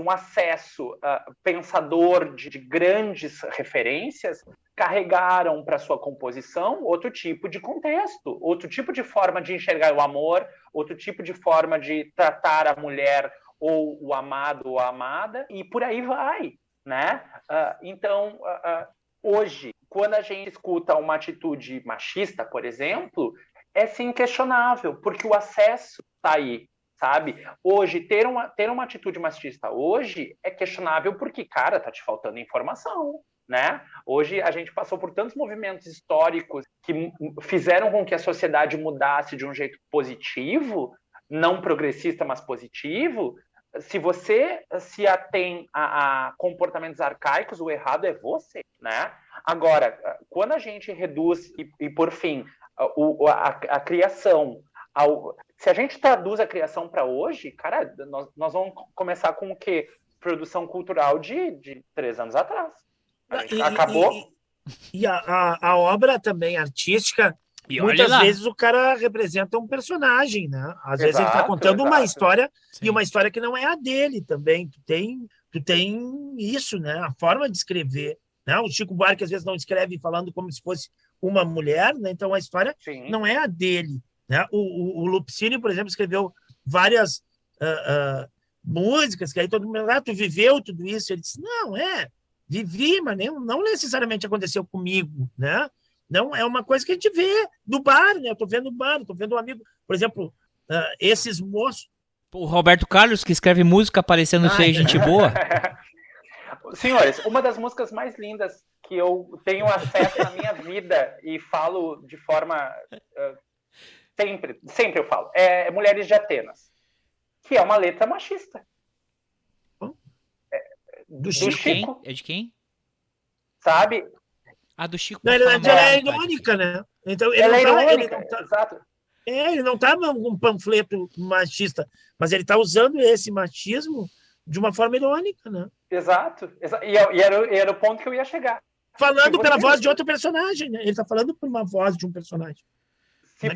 acesso pensador de grandes referências, carregaram para sua composição outro tipo de contexto, outro tipo de forma de enxergar o amor, outro tipo de forma de tratar a mulher ou o amado ou a amada, e por aí vai, né? Então, hoje, quando a gente escuta uma atitude machista, por exemplo, é sim questionável, porque o acesso está aí, sabe? Hoje, ter uma atitude machista hoje é questionável porque, cara, tá te faltando informação, né? Hoje a gente passou por tantos movimentos históricos que fizeram com que a sociedade mudasse de um jeito positivo, não progressista, mas positivo. Se você se atém a comportamentos arcaicos, o errado é você, né? Agora, quando a gente reduz e por fim, a criação... Se a gente traduz a criação para hoje, cara, nós vamos começar com o quê? produção cultural de 3 anos atrás. Acabou. E a obra também artística, E muitas olha lá. vezes o cara representa um personagem, né? Às vezes ele está Exato, contando uma exato. história Sim. e uma história que não é a dele também. Tu tem isso, né? A forma de escrever, né? O Chico Buarque às vezes não escreve falando como se fosse uma mulher, né? Então a história Sim. não é a dele, né? O Lupicínio, por exemplo, escreveu várias músicas que aí todo mundo, tu viveu tudo isso? Ele disse, não, vivi, mas não necessariamente aconteceu comigo, né? Não, é uma coisa que a gente vê no bar, né? Eu tô vendo no bar, tô vendo um amigo, por exemplo, esses moços. O Roberto Carlos, que escreve música parecendo ser gente boa. Senhores, uma das músicas mais lindas que eu tenho acesso na minha vida e falo de forma... sempre eu falo, é Mulheres de Atenas, que é uma letra machista. Do Chico. É de quem? Sabe? Do Chico. Na verdade, ela é irônica, né? Então, Ela é irônica, exato. Ele não está num panfleto machista, mas ele está usando esse machismo de uma forma irônica, né? Exato. E era o ponto que eu ia chegar. Falando pela voz de outro personagem, né? Ele está falando por uma voz de um personagem. Se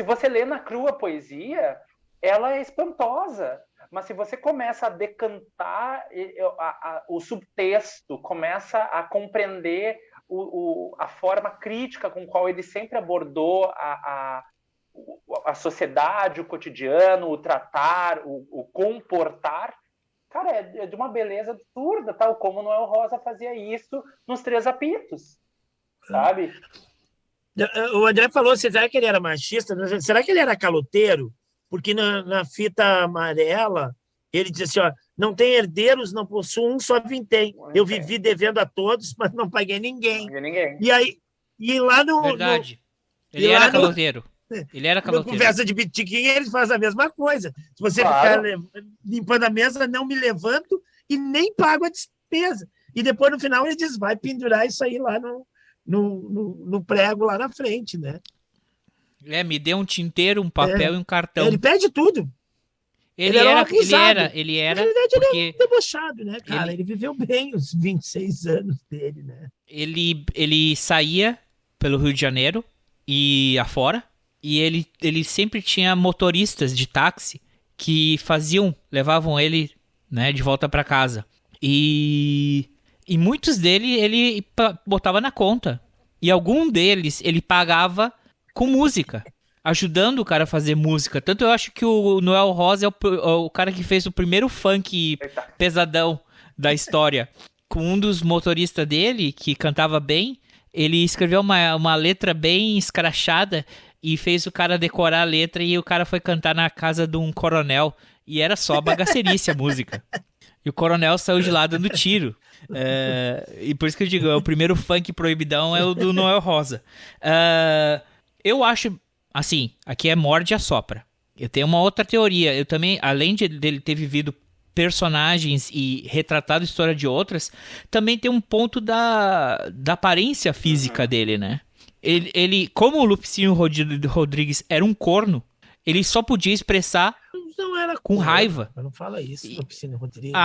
você lê na crua poesia, ela é espantosa. Mas se você começa a decantar o subtexto, começa a compreender a forma crítica com qual ele sempre abordou a sociedade, o cotidiano, o tratar, o comportar, cara, é de uma beleza absurda, tal como Noel Rosa fazia isso nos Três Apitos, sabe? O André falou, será que ele era machista? Será que ele era caloteiro? Porque na fita amarela, ele diz assim, ó, não tem herdeiros, não possuo só vintém. Eu vivi devendo a todos, mas não paguei ninguém. E lá no... Verdade. Ele era caloteiro. Ele era Na caloteiro. conversa de bitiquinha, ele faz a mesma coisa. Se você ficar limpando a mesa, não me levanto e nem pago a despesa. E depois, no final, ele diz, vai pendurar isso aí lá no prego lá na frente, né? Me deu um tinteiro, um papel e um cartão. Ele pede tudo. Ele era porque... Ele é debochado, né, cara? Ele viveu bem os 26 anos dele, né? Ele saía pelo Rio de Janeiro e afora, e ele sempre tinha motoristas de táxi que levavam ele, né, de volta para casa. E muitos dele ele botava na conta. E algum deles ele pagava com música, ajudando o cara a fazer música. Tanto eu acho que o Noel Rosa é o cara que fez o primeiro funk pesadão da história. Com um dos motoristas dele, que cantava bem, ele escreveu uma letra bem escrachada e fez o cara decorar a letra, e o cara foi cantar na casa de um coronel. E era só bagaceirice a música. E o coronel saiu de lá dando tiro. E por isso que eu digo, o primeiro funk proibidão é o do Noel Rosa. Eu acho, assim, aqui é morde e assopra. Eu tenho uma outra teoria. Eu também, além dele ter vivido personagens e retratado a história de outras, também tem um ponto da aparência física dele, né? Ele, como o Lupicínio Rodrigues era um corno, ele só podia expressar não era com raiva. Não fala isso, Lupicínio Rodrigues.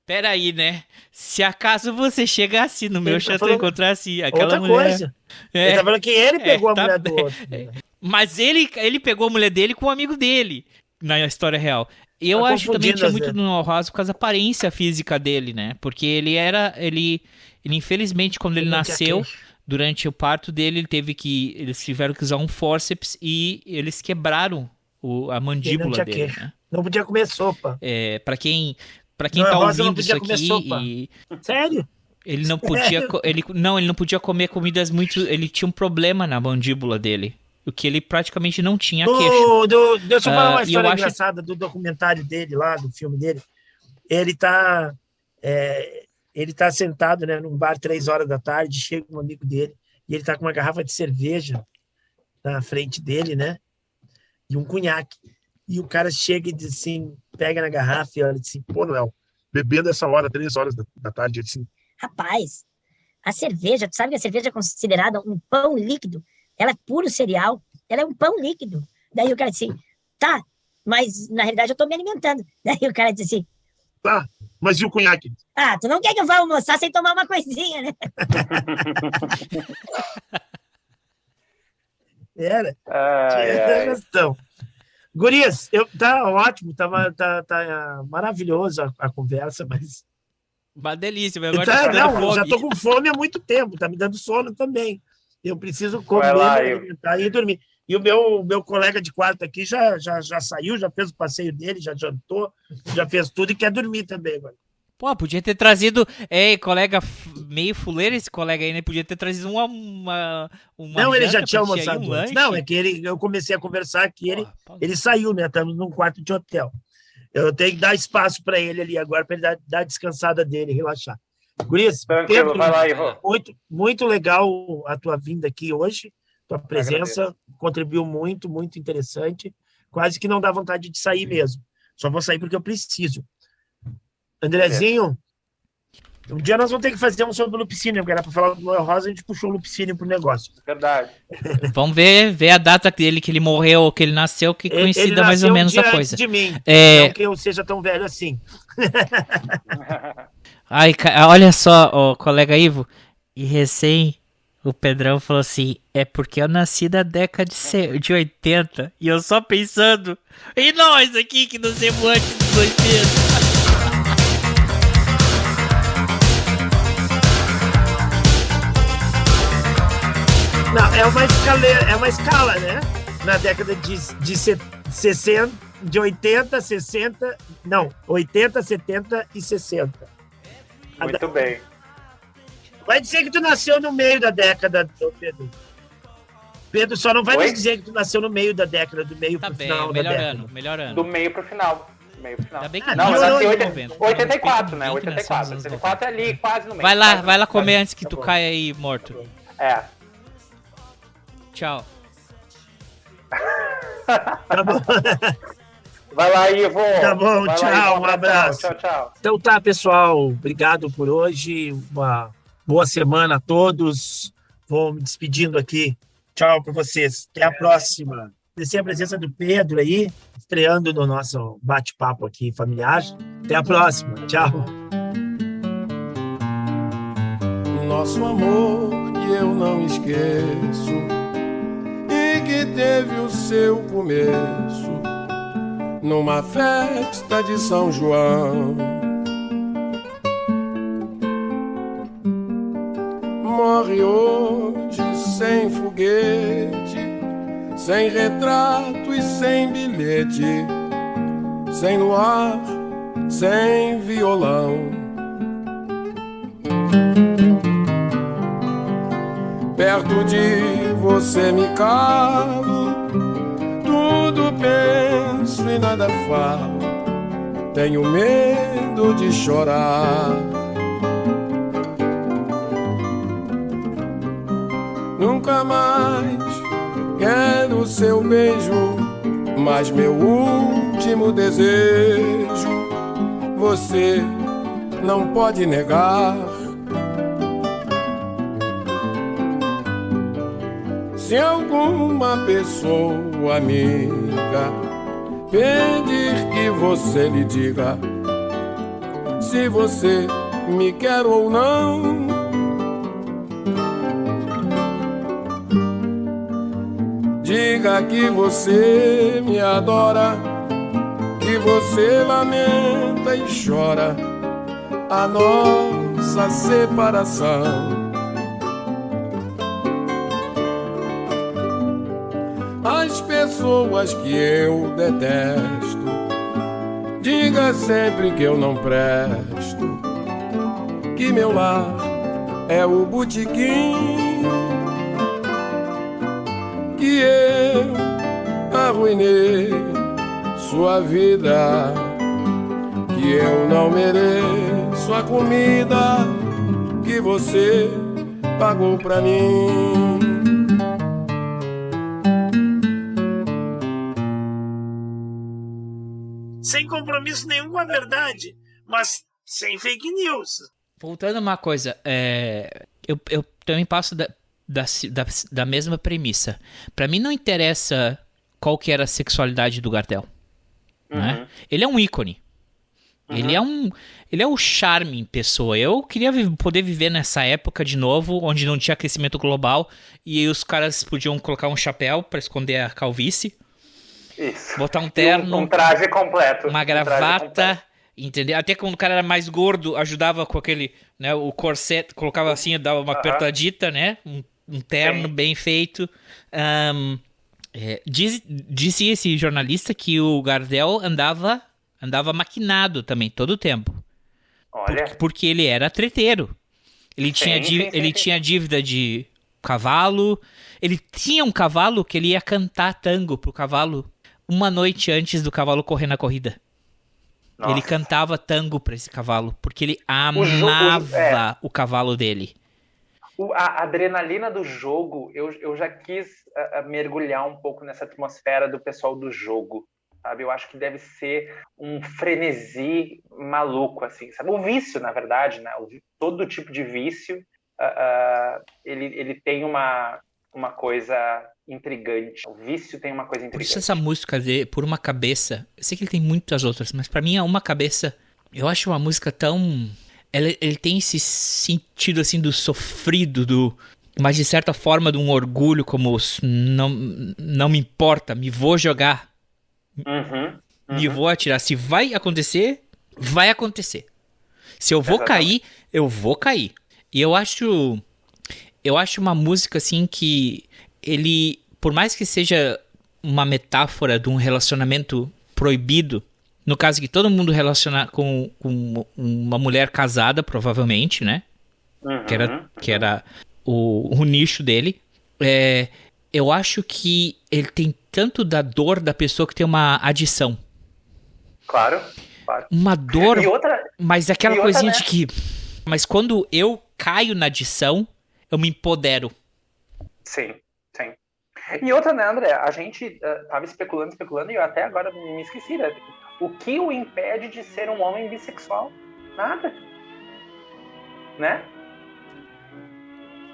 Peraí, né? Se acaso você chegasse no meu chateau e encontrasse aquela outra mulher... coisa. Ele tá falando que ele pegou a mulher do outro. Né? Mas ele pegou a mulher dele com um amigo dele, na história real. E eu acho que também tinha muito no Noel Rosa por causa da aparência física dele, né? Porque ele infelizmente, quando ele nasceu, durante o parto dele, eles tiveram que usar um fórceps e eles quebraram a mandíbula dele, né? Não podia comer sopa. Pra quem tá ouvindo isso aqui... Sério? Ele não podia... Ele não podia comer comidas muito... Ele tinha um problema na mandíbula dele. O que ele praticamente não tinha queixo. Deixa eu falar uma história engraçada do documentário dele lá, do filme dele. Ele tá sentado, né, num bar 3 horas da tarde, chega um amigo dele e ele tá com uma garrafa de cerveja na frente dele, né? E um cunhaque. E o cara chega e diz assim, pega na garrafa e olha assim, pô, Noel, bebendo essa hora, 3 horas da tarde, ele assim... Rapaz, a cerveja, tu sabe que a cerveja é considerada um pão líquido? Ela é puro cereal, ela é um pão líquido. Daí o cara disse assim, tá, mas na realidade eu tô me alimentando. Daí o cara disse assim, Tá, mas e o cunhaque? Ah, tu não quer que eu vá almoçar sem tomar uma coisinha, né? Era. Tinha questão. Gurias, tá ótimo, tá maravilhoso a conversa, mas... Uma delícia, meu. Agora já tô com fome há muito tempo, tá me dando sono também. Eu preciso comer, me alimentar e dormir. E o meu colega de quarto aqui já saiu, já fez o passeio dele, já jantou, já fez tudo e quer dormir também agora. Pô, podia ter trazido... Ei, colega, meio fuleiro esse colega aí, né? Podia ter trazido uma não, ele já tinha almoçado. Não, é que eu comecei a conversar que ele saiu, né? Estamos num quarto de hotel. Eu tenho que dar espaço para ele ali agora, para ele dar a descansada dele, relaxar. Gurias, Pedro, vai lá, Ivo. Muito legal a tua vinda aqui hoje, tua presença contribuiu muito, muito interessante. Quase que não dá vontade de sair mesmo. Só vou sair porque eu preciso. Andrezinho, um dia nós vamos ter que fazer um sobre o Lupicínio, porque era para falar do Noel Rosa, a gente puxou o Lupicínio pro negócio. Verdade. Vamos ver a data dele que ele morreu, que ele nasceu, que coincida mais ou menos a coisa. De mim, não que eu seja tão velho assim. Ai, olha só, colega Ivo, e recém o Pedrão falou assim, é porque eu nasci da década de 80, e eu só pensando, e nós aqui que nascemos antes dos 80. Não, é uma escala, né? Na década de 60, de 80, 60... Não, 80, 70 e 60. Muito bem. Vai dizer que tu nasceu no meio da década, Pedro. Pedro, só não vai nos dizer que tu nasceu no meio da década, do meio pro final da década. Melhor ano. Do meio pro final. Tá bem que não, eu nasci em 84, né? 84. 84 é ali, quase no meio. Vai lá comer antes que tu caia aí morto. É. Tchau. Tá bom. Vai lá, Ivo. Tá bom, vai tchau, lá, Ivo, um abraço. Tchau. Então tá, pessoal, obrigado por hoje, uma boa semana a todos. Vou me despedindo aqui. Tchau para vocês. Até a próxima. Agradecer a presença do Pedro aí, estreando no nosso bate-papo aqui familiar. Até a próxima. Tchau. Nosso amor que eu não esqueço e que teve o seu começo numa festa de São João. Morre hoje sem foguete, sem retrato e sem bilhete, sem luar, sem violão. Perto de você me calo, tudo penso e nada falo. Tenho medo de chorar. Nunca mais quero seu beijo, mas meu último desejo você não pode negar. Se alguma pessoa amiga pedir que você lhe diga se você me quer ou não, diga que você me adora, que você lamenta e chora a nossa separação. As pessoas que eu detesto, diga sempre que eu não presto, que meu lar é o botequim, que eu arruinei sua vida, que eu não mereço a comida que você pagou pra mim. Sem compromisso nenhum com a verdade, mas sem fake news. Voltando a uma coisa, eu também passo da mesma premissa. Pra mim não interessa qual que era a sexualidade do Gardel. Né? Ele é um ícone. Ele é o charme em pessoa. Eu queria poder viver nessa época de novo, onde não tinha aquecimento global, e aí os caras podiam colocar um chapéu pra esconder a calvície. Isso. Botar um terno. Um traje completo. Uma gravata, entendeu? Até quando o cara era mais gordo, ajudava com aquele, né, o corset, colocava assim, dava uma apertadita, né? Um terno bem feito. Disse esse jornalista que o Gardel andava maquinado também, todo o tempo. Olha. Porque ele era treteiro. Ele tinha dívida de cavalo. Ele tinha um cavalo que ele ia cantar tango pro cavalo uma noite antes do cavalo correr na corrida. Nossa. Ele cantava tango pra esse cavalo, porque ele amava o cavalo dele. A adrenalina do jogo, eu já quis mergulhar um pouco nessa atmosfera do pessoal do jogo, sabe? Eu acho que deve ser um frenesi maluco, assim, sabe? O vício, na verdade, né? Todo tipo de vício, ele tem uma coisa intrigante. O vício tem uma coisa intrigante. Por isso essa música de Por Uma Cabeça, eu sei que ele tem muitas outras, mas pra mim é Uma Cabeça, eu acho uma música tão... Ele tem esse sentido assim do sofrido, mas de certa forma de um orgulho, como não me importa, me vou jogar, me vou atirar. Se vai acontecer, vai acontecer. Se eu vou cair, eu vou cair. E eu acho uma música assim que ele, por mais que seja uma metáfora de um relacionamento proibido, no caso que todo mundo relaciona com uma mulher casada, provavelmente, né? Que era o nicho dele. Eu acho que ele tem tanto da dor da pessoa que tem uma adição. Claro. Uma dor, outra, mas aquela coisinha, né? de que... Mas quando eu caio na adição, eu me empodero. Sim. E outra, né, André? A gente tava especulando, e eu até agora me esqueci, né? O que o impede de ser um homem bissexual? Nada. Né?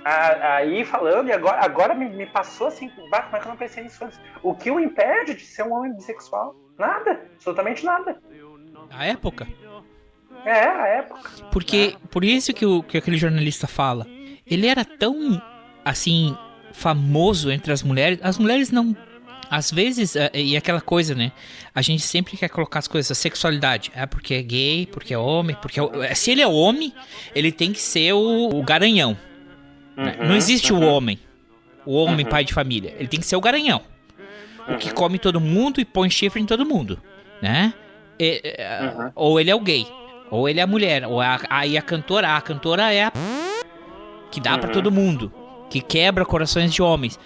Aí falando, e agora me passou assim, como é que eu não pensei nisso antes? O que o impede de ser um homem bissexual? Nada. Absolutamente nada. A época? A época. Porque, por isso que aquele jornalista fala, ele era tão, assim, famoso entre as mulheres não... Às vezes, e aquela coisa, né? A gente sempre quer colocar as coisas, a sexualidade. Porque é gay, porque é homem, se ele é homem, ele tem que ser o garanhão. Né? Não existe o homem pai de família. Ele tem que ser o garanhão. O que come todo mundo e põe chifre em todo mundo. Né? Ou ele é o gay, ou ele é a mulher, ou aí a cantora é a que dá pra todo mundo, que quebra corações de homens.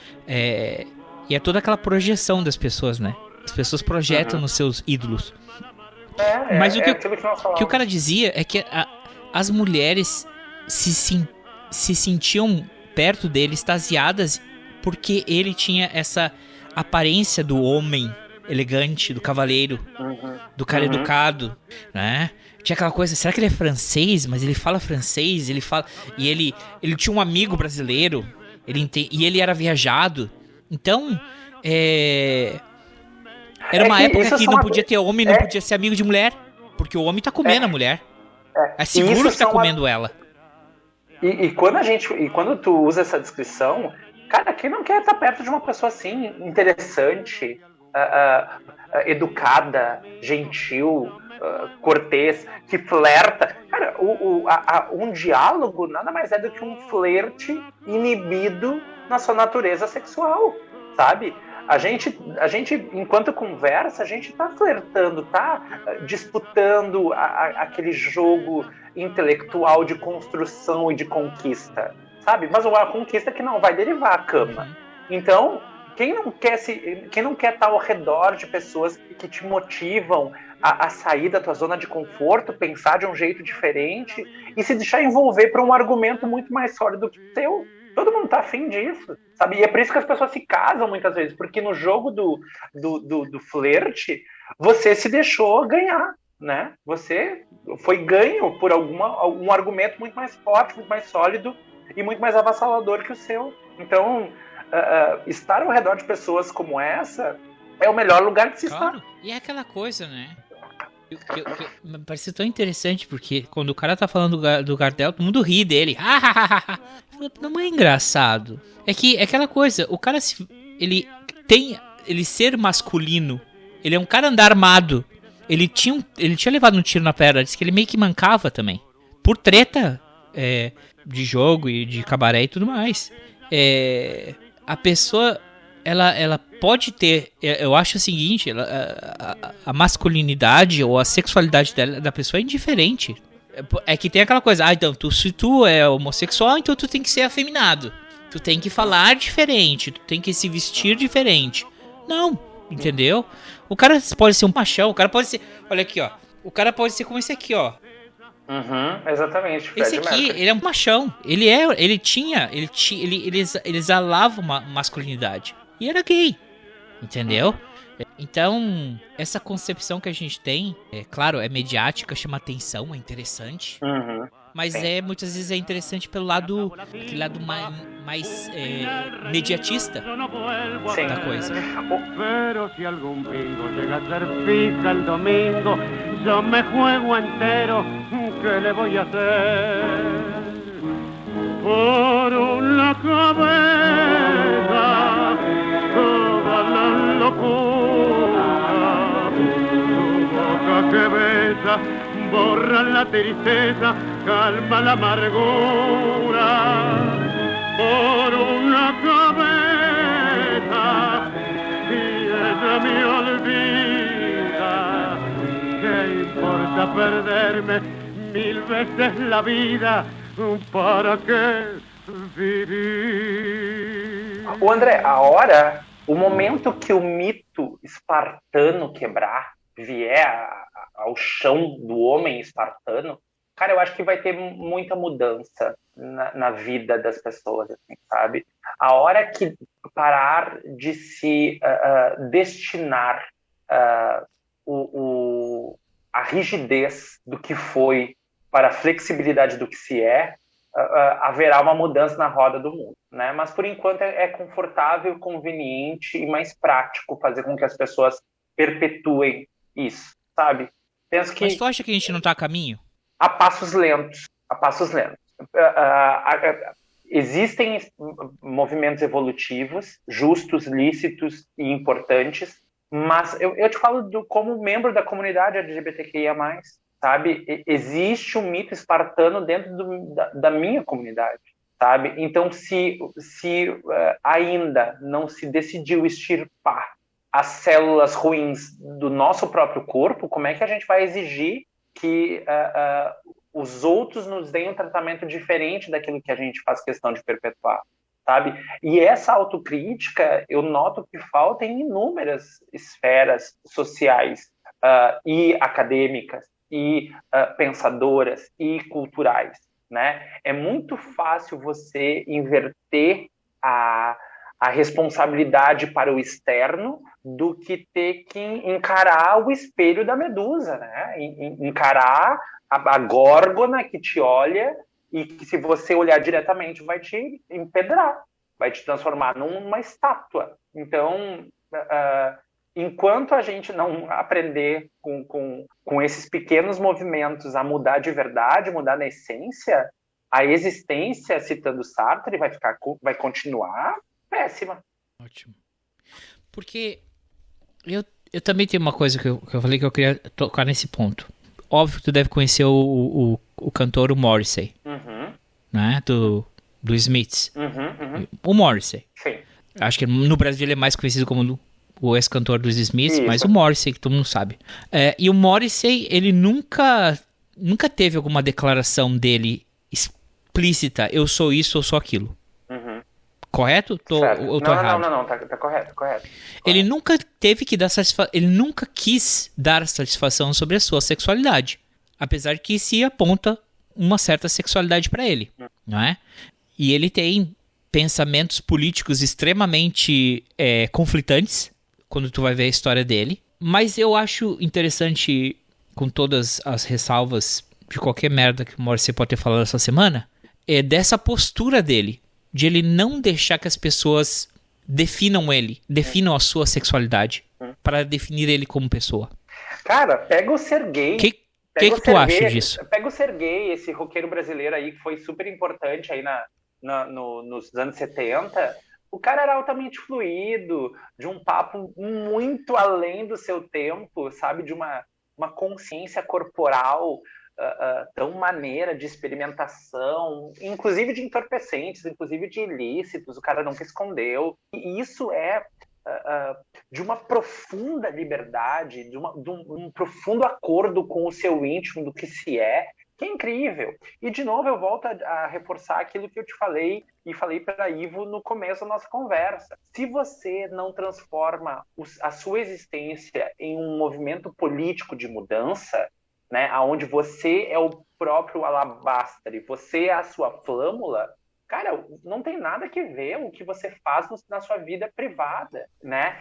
E é toda aquela projeção das pessoas, né? As pessoas projetam nos seus ídolos. Mas o que o cara dizia é que as mulheres se sentiam perto dele, extasiadas, porque ele tinha essa aparência do homem elegante, do cavaleiro, do cara educado, né? Tinha aquela coisa, será que ele é francês? Mas ele fala francês, e ele tinha um amigo brasileiro, e ele era viajado. Então, era uma época que não podia ter homem, não podia ser amigo de mulher, porque o homem tá comendo a mulher. É seguro que tá comendo ela. E quando tu usa essa descrição, cara, quem não quer estar perto de uma pessoa assim, interessante, educada, gentil, cortês, que flerta? Cara, um diálogo nada mais é do que um flerte inibido na sua natureza sexual, sabe? A gente, enquanto conversa, a gente tá flertando, tá disputando aquele jogo intelectual de construção e de conquista, sabe? Mas uma conquista que não vai derivar a cama. Então, quem não quer estar ao redor de pessoas que te motivam a sair da tua zona de conforto, pensar de um jeito diferente e se deixar envolver por um argumento muito mais sólido que o teu? Todo mundo tá afim disso, sabe? E é por isso que as pessoas se casam muitas vezes, porque no jogo do flerte, você se deixou ganhar, né? Você foi ganho por algum argumento muito mais forte, muito mais sólido e muito mais avassalador que o seu. Então, estar ao redor de pessoas como essa é o melhor lugar de se estar. E é aquela coisa, né? Me parece tão interessante, porque quando o cara tá falando do Gardel, todo mundo ri dele. Não é engraçado. É aquela coisa, o cara, ele ser masculino, ele é um cara andar armado. Ele tinha levado um tiro na perna, disse que ele meio que mancava também. Por treta de jogo e de cabaré e tudo mais. A pessoa, ela pode ter, eu acho o seguinte, a masculinidade ou a sexualidade da pessoa é indiferente. É que tem aquela coisa, então, se tu é homossexual, então tu tem que ser afeminado. Tu tem que falar diferente, tu tem que se vestir diferente. Não, entendeu? O cara pode ser um machão, o cara pode ser, olha aqui, ó. O cara pode ser como esse aqui, ó. Exatamente. Esse aqui, ele é um machão. Ele exalava uma masculinidade. E era gay. Entendeu? Então, essa concepção que a gente tem, claro, é mediática, chama atenção, é interessante. Mas muitas vezes é interessante pelo lado mais mediatista da coisa. Pero si algún bingo llega a ser fija el domingo, yo me juego entero, ¿qué le voy a hacer? Por una cabeza, toda la locura, tu boca que besa, borra la tristeza, calma la amargura. Por una cabeza, si ella me olvida, ¿qué importa perderme 1000 veces la vida? ¿Para qué vivir? O André, o momento que o mito espartano quebrar, vier ao chão do homem espartano, cara, eu acho que vai ter muita mudança na vida das pessoas, assim, sabe? A hora que parar de se destinar a rigidez do que foi para a flexibilidade do que se haverá uma mudança na roda do mundo, né? Mas, por enquanto, é confortável, conveniente e mais prático fazer com que as pessoas perpetuem isso, sabe? Penso que... Mas tu acha que a gente não tá a caminho? A passos lentos. Existem movimentos evolutivos, justos, lícitos e importantes, mas eu te falo como membro da comunidade LGBTQIA+, sabe? Existe um mito espartano dentro da minha comunidade, sabe? Então, se ainda não se decidiu extirpar as células ruins do nosso próprio corpo, como é que a gente vai exigir que os outros nos deem um tratamento diferente daquilo que a gente faz questão de perpetuar, sabe? E essa autocrítica, eu noto que falta em inúmeras esferas sociais e acadêmicas e pensadoras e culturais, né? É muito fácil você inverter a responsabilidade para o externo do que ter que encarar o espelho da medusa, né? Encarar a górgona que te olha e que, se você olhar diretamente, vai te empedrar, vai te transformar numa estátua. Então, enquanto a gente não aprender com esses pequenos movimentos a mudar de verdade, mudar na essência, a existência, citando Sartre, vai continuar péssima. Ótimo. Porque eu também tenho uma coisa que eu falei que eu queria tocar nesse ponto. Óbvio que tu deve conhecer o cantor Morrissey, né? Do Smiths. O Morrissey. Sim. Acho que no Brasil ele é mais conhecido como o ex-cantor dos Smiths, mas o Morrissey, que todo mundo sabe. E o Morrissey, ele nunca teve alguma declaração dele explícita, eu sou isso, eu sou aquilo. Correto? Ou tô errado? Não, tá correto. Ele nunca teve que dar satisfação, ele nunca quis dar satisfação sobre a sua sexualidade, apesar de que se aponta uma certa sexualidade para ele, não é? E ele tem pensamentos políticos extremamente conflitantes, quando tu vai ver a história dele, mas eu acho interessante, com todas as ressalvas de qualquer merda que o Morrissey pode ter falado essa semana, dessa postura dele, de ele não deixar que as pessoas definam a sua sexualidade para definir ele como pessoa. Cara, pega o Serguei. O que tu acha disso? Pega o Serguei, esse roqueiro brasileiro aí, que foi super importante aí nos anos 70. O cara era altamente fluido, de um papo muito além do seu tempo, sabe? De uma consciência corporal tão maneira, de experimentação, inclusive de entorpecentes, inclusive de ilícitos, o cara nunca escondeu. E isso é de uma profunda liberdade, de um profundo acordo com o seu íntimo, do que se é, que é incrível. E, de novo, eu volto a reforçar aquilo que eu te falei e falei para Ivo no começo da nossa conversa. Se você não transforma a sua existência em um movimento político de mudança, né, onde você é o próprio alabastre, você é a sua flâmula, cara, não tem nada que ver o que você faz na sua vida privada, né?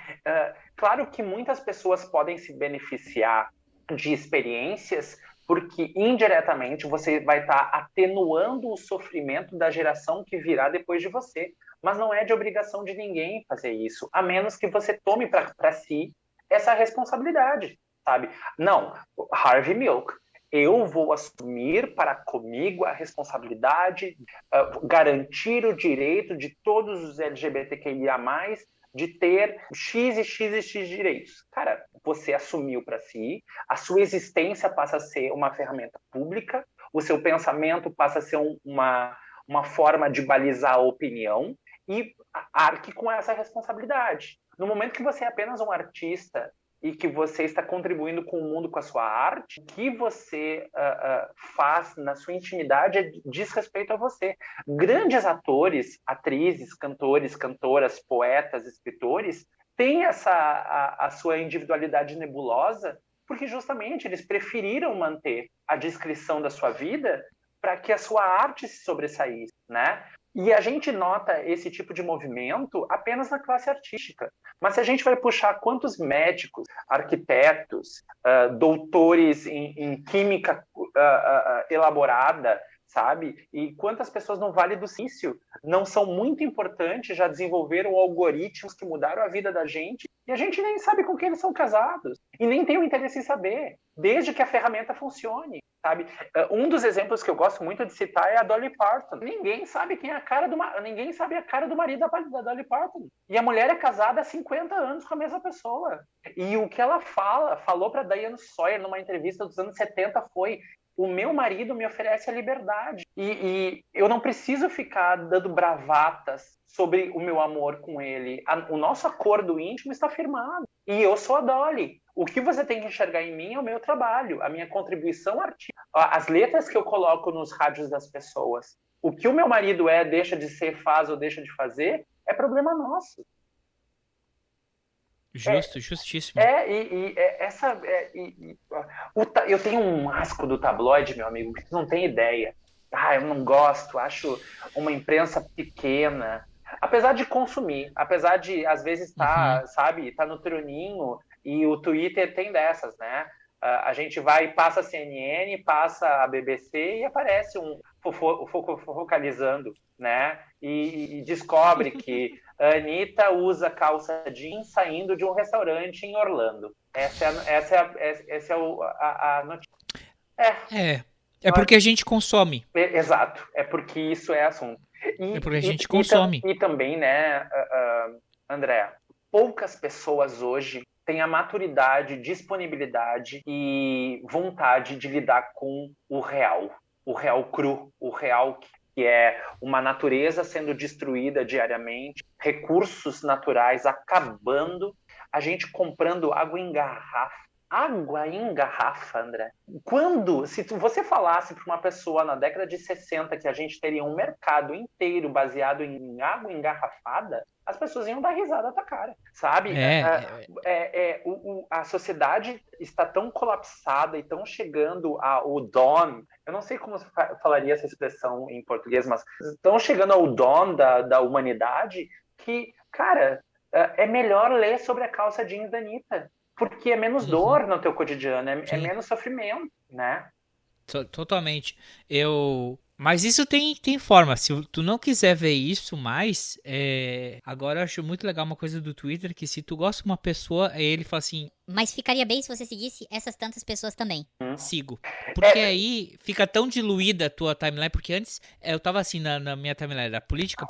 Claro que muitas pessoas podem se beneficiar de experiências porque indiretamente você vai estar atenuando o sofrimento da geração que virá depois de você. Mas não é de obrigação de ninguém fazer isso, a menos que você tome para si essa responsabilidade, sabe? Não, Harvey Milk, eu vou assumir para comigo a responsabilidade, garantir o direito de todos os LGBTQIA+, de ter X e X e X direitos. Cara, você assumiu para si, a sua existência passa a ser uma ferramenta pública, o seu pensamento passa a ser uma forma de balizar a opinião, e arque com essa responsabilidade. No momento que você é apenas um artista e que você está contribuindo com o mundo com a sua arte, o que você faz na sua intimidade diz respeito a você. Grandes atores, atrizes, cantores, cantoras, poetas, escritores, têm a sua individualidade nebulosa porque justamente eles preferiram manter a descrição da sua vida para que a sua arte se sobressaísse, né? E a gente nota esse tipo de movimento apenas na classe artística. Mas se a gente vai puxar quantos médicos, arquitetos, doutores em química elaborada, sabe? E quantas pessoas no Vale do Silício não são muito importantes, já desenvolveram algoritmos que mudaram a vida da gente, e a gente nem sabe com quem eles são casados, e nem tem o interesse em saber, desde que a ferramenta funcione, sabe? Um dos exemplos que eu gosto muito de citar é a Dolly Parton. Ninguém sabe quem é ninguém sabe a cara do marido da Dolly Parton. E a mulher é casada há 50 anos com a mesma pessoa. E o que ela falou para Diane Sawyer numa entrevista dos anos 70 foi: o meu marido me oferece a liberdade. E eu não preciso ficar dando bravatas sobre o meu amor com ele. O nosso acordo íntimo está firmado. E eu sou a Dolly. O que você tem que enxergar em mim é o meu trabalho, a minha contribuição artística, as letras que eu coloco nos rádios das pessoas. O que o meu marido deixa de ser, faz ou deixa de fazer, é problema nosso. Justíssimo. Eu tenho um asco do tabloide, meu amigo, que você não tem ideia. Eu não gosto, acho uma imprensa pequena. Apesar de consumir, apesar de, às vezes, tá no troninho, e o Twitter tem dessas, né? A gente vai, passa a CNN, passa a BBC e aparece um focalizando, né? E descobre que a Anitta usa calça jeans saindo de um restaurante em Orlando. Essa é a notícia. É porque a gente consome. Exato, é porque isso é assunto. É porque a gente consome. E também, né, André, poucas pessoas hoje têm a maturidade, disponibilidade e vontade de lidar com o real cru, o real que é uma natureza sendo destruída diariamente, recursos naturais acabando, a gente comprando água em garrafa. Água em garrafa, André. Se você falasse para uma pessoa na década de 60 que a gente teria um mercado inteiro baseado em água engarrafada, as pessoas iam dar risada na tua cara, sabe? A sociedade está tão colapsada e tão chegando ao dawn, eu não sei como falaria essa expressão em português, mas estão chegando ao dawn da humanidade que, cara, é melhor ler sobre a calça jeans da Anitta. Porque é menos dor no teu cotidiano, é menos sofrimento, né? Totalmente. Eu Mas isso tem forma. Se tu não quiser ver isso mais, agora eu acho muito legal uma coisa do Twitter, que se tu gosta de uma pessoa, ele fala assim... Mas ficaria bem se você seguisse essas tantas pessoas também. Sigo. Porque aí fica tão diluída a tua timeline, porque antes eu tava assim na minha timeline, era política.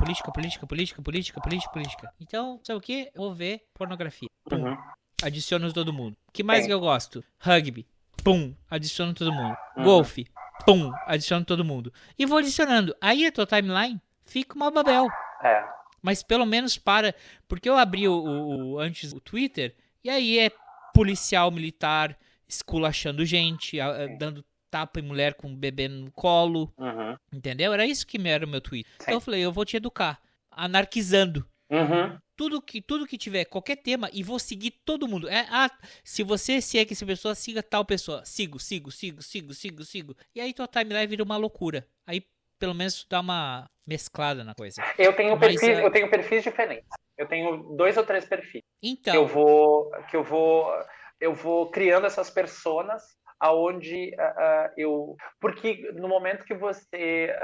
Então, sabe o que? Eu vou ver pornografia. Pum. Adiciono todo mundo. O que mais que eu gosto? Rugby. Pum. Adiciono todo mundo. Golfe. Pum, adiciono todo mundo. E vou adicionando. Aí a tua timeline fica uma babel. Mas pelo menos porque eu abri antes o Twitter, e aí é policial militar esculachando gente, dando tapa em mulher com um bebê no colo. Entendeu? Era isso que era o meu Twitter. Então eu falei, eu vou te educar. Anarquizando. Tudo que tiver, qualquer tema, e vou seguir todo mundo. Se você segue essa pessoa, siga tal pessoa. Sigo. E aí tua timeline vira uma loucura. Aí, pelo menos, dá uma mesclada na coisa. Eu tenho perfis diferentes. Eu tenho 2 ou 3 perfis. Então. Eu vou criando essas personas aonde porque no momento que você...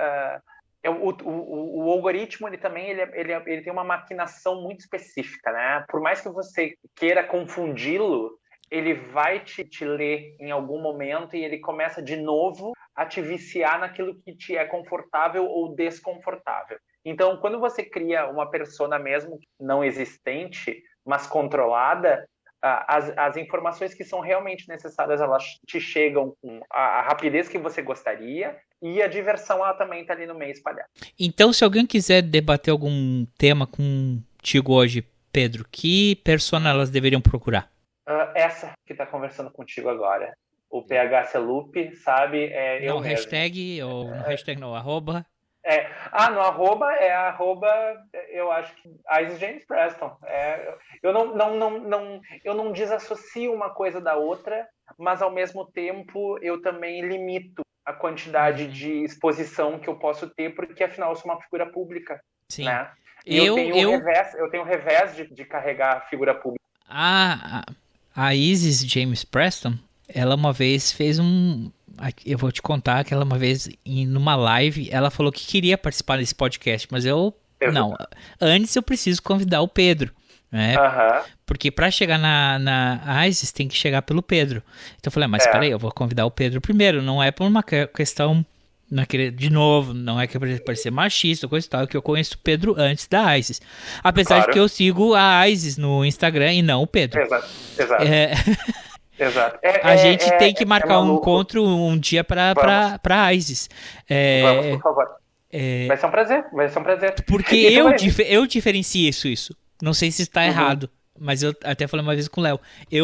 O algoritmo, ele também ele tem uma maquinação muito específica, né? Por mais que você queira confundi-lo, ele vai te ler em algum momento e ele começa de novo a te viciar naquilo que te é confortável ou desconfortável. Então, quando você cria uma persona mesmo não existente, mas controlada, as informações que são realmente necessárias, elas te chegam com a rapidez que você gostaria, e a diversão, ela também está ali no meio espalhada. Então, se alguém quiser debater algum tema contigo hoje, Pedro, que persona elas deveriam procurar? Essa que está conversando contigo agora. O PHC Loop, sabe? Não, hashtag, ou no hashtag não, arroba... no arroba, eu acho que Isis James Preston. Eu não desassocio uma coisa da outra, mas ao mesmo tempo eu também limito a quantidade de exposição que eu posso ter, porque afinal eu sou uma figura pública. Sim. Né? Eu tenho revés de carregar a figura pública. A Isis James Preston, ela uma vez fez eu vou te contar que ela uma vez, numa live, ela falou que queria participar desse podcast, mas não. Antes eu preciso convidar o Pedro, né? Porque pra chegar na Isis tem que chegar pelo Pedro. Então eu falei, mas peraí, eu vou convidar o Pedro primeiro. Não é por uma questão, de novo, não é que parecer machista, coisa e tal, que eu conheço o Pedro antes da Isis. Apesar de que eu sigo a Isis no Instagram e não o Pedro. Exato. Exato. A gente tem que marcar um encontro um dia pra Isis. Vamos, por favor. Vai ser um prazer. Porque eu diferencio isso. Não sei se está errado, mas eu até falei uma vez com o Léo.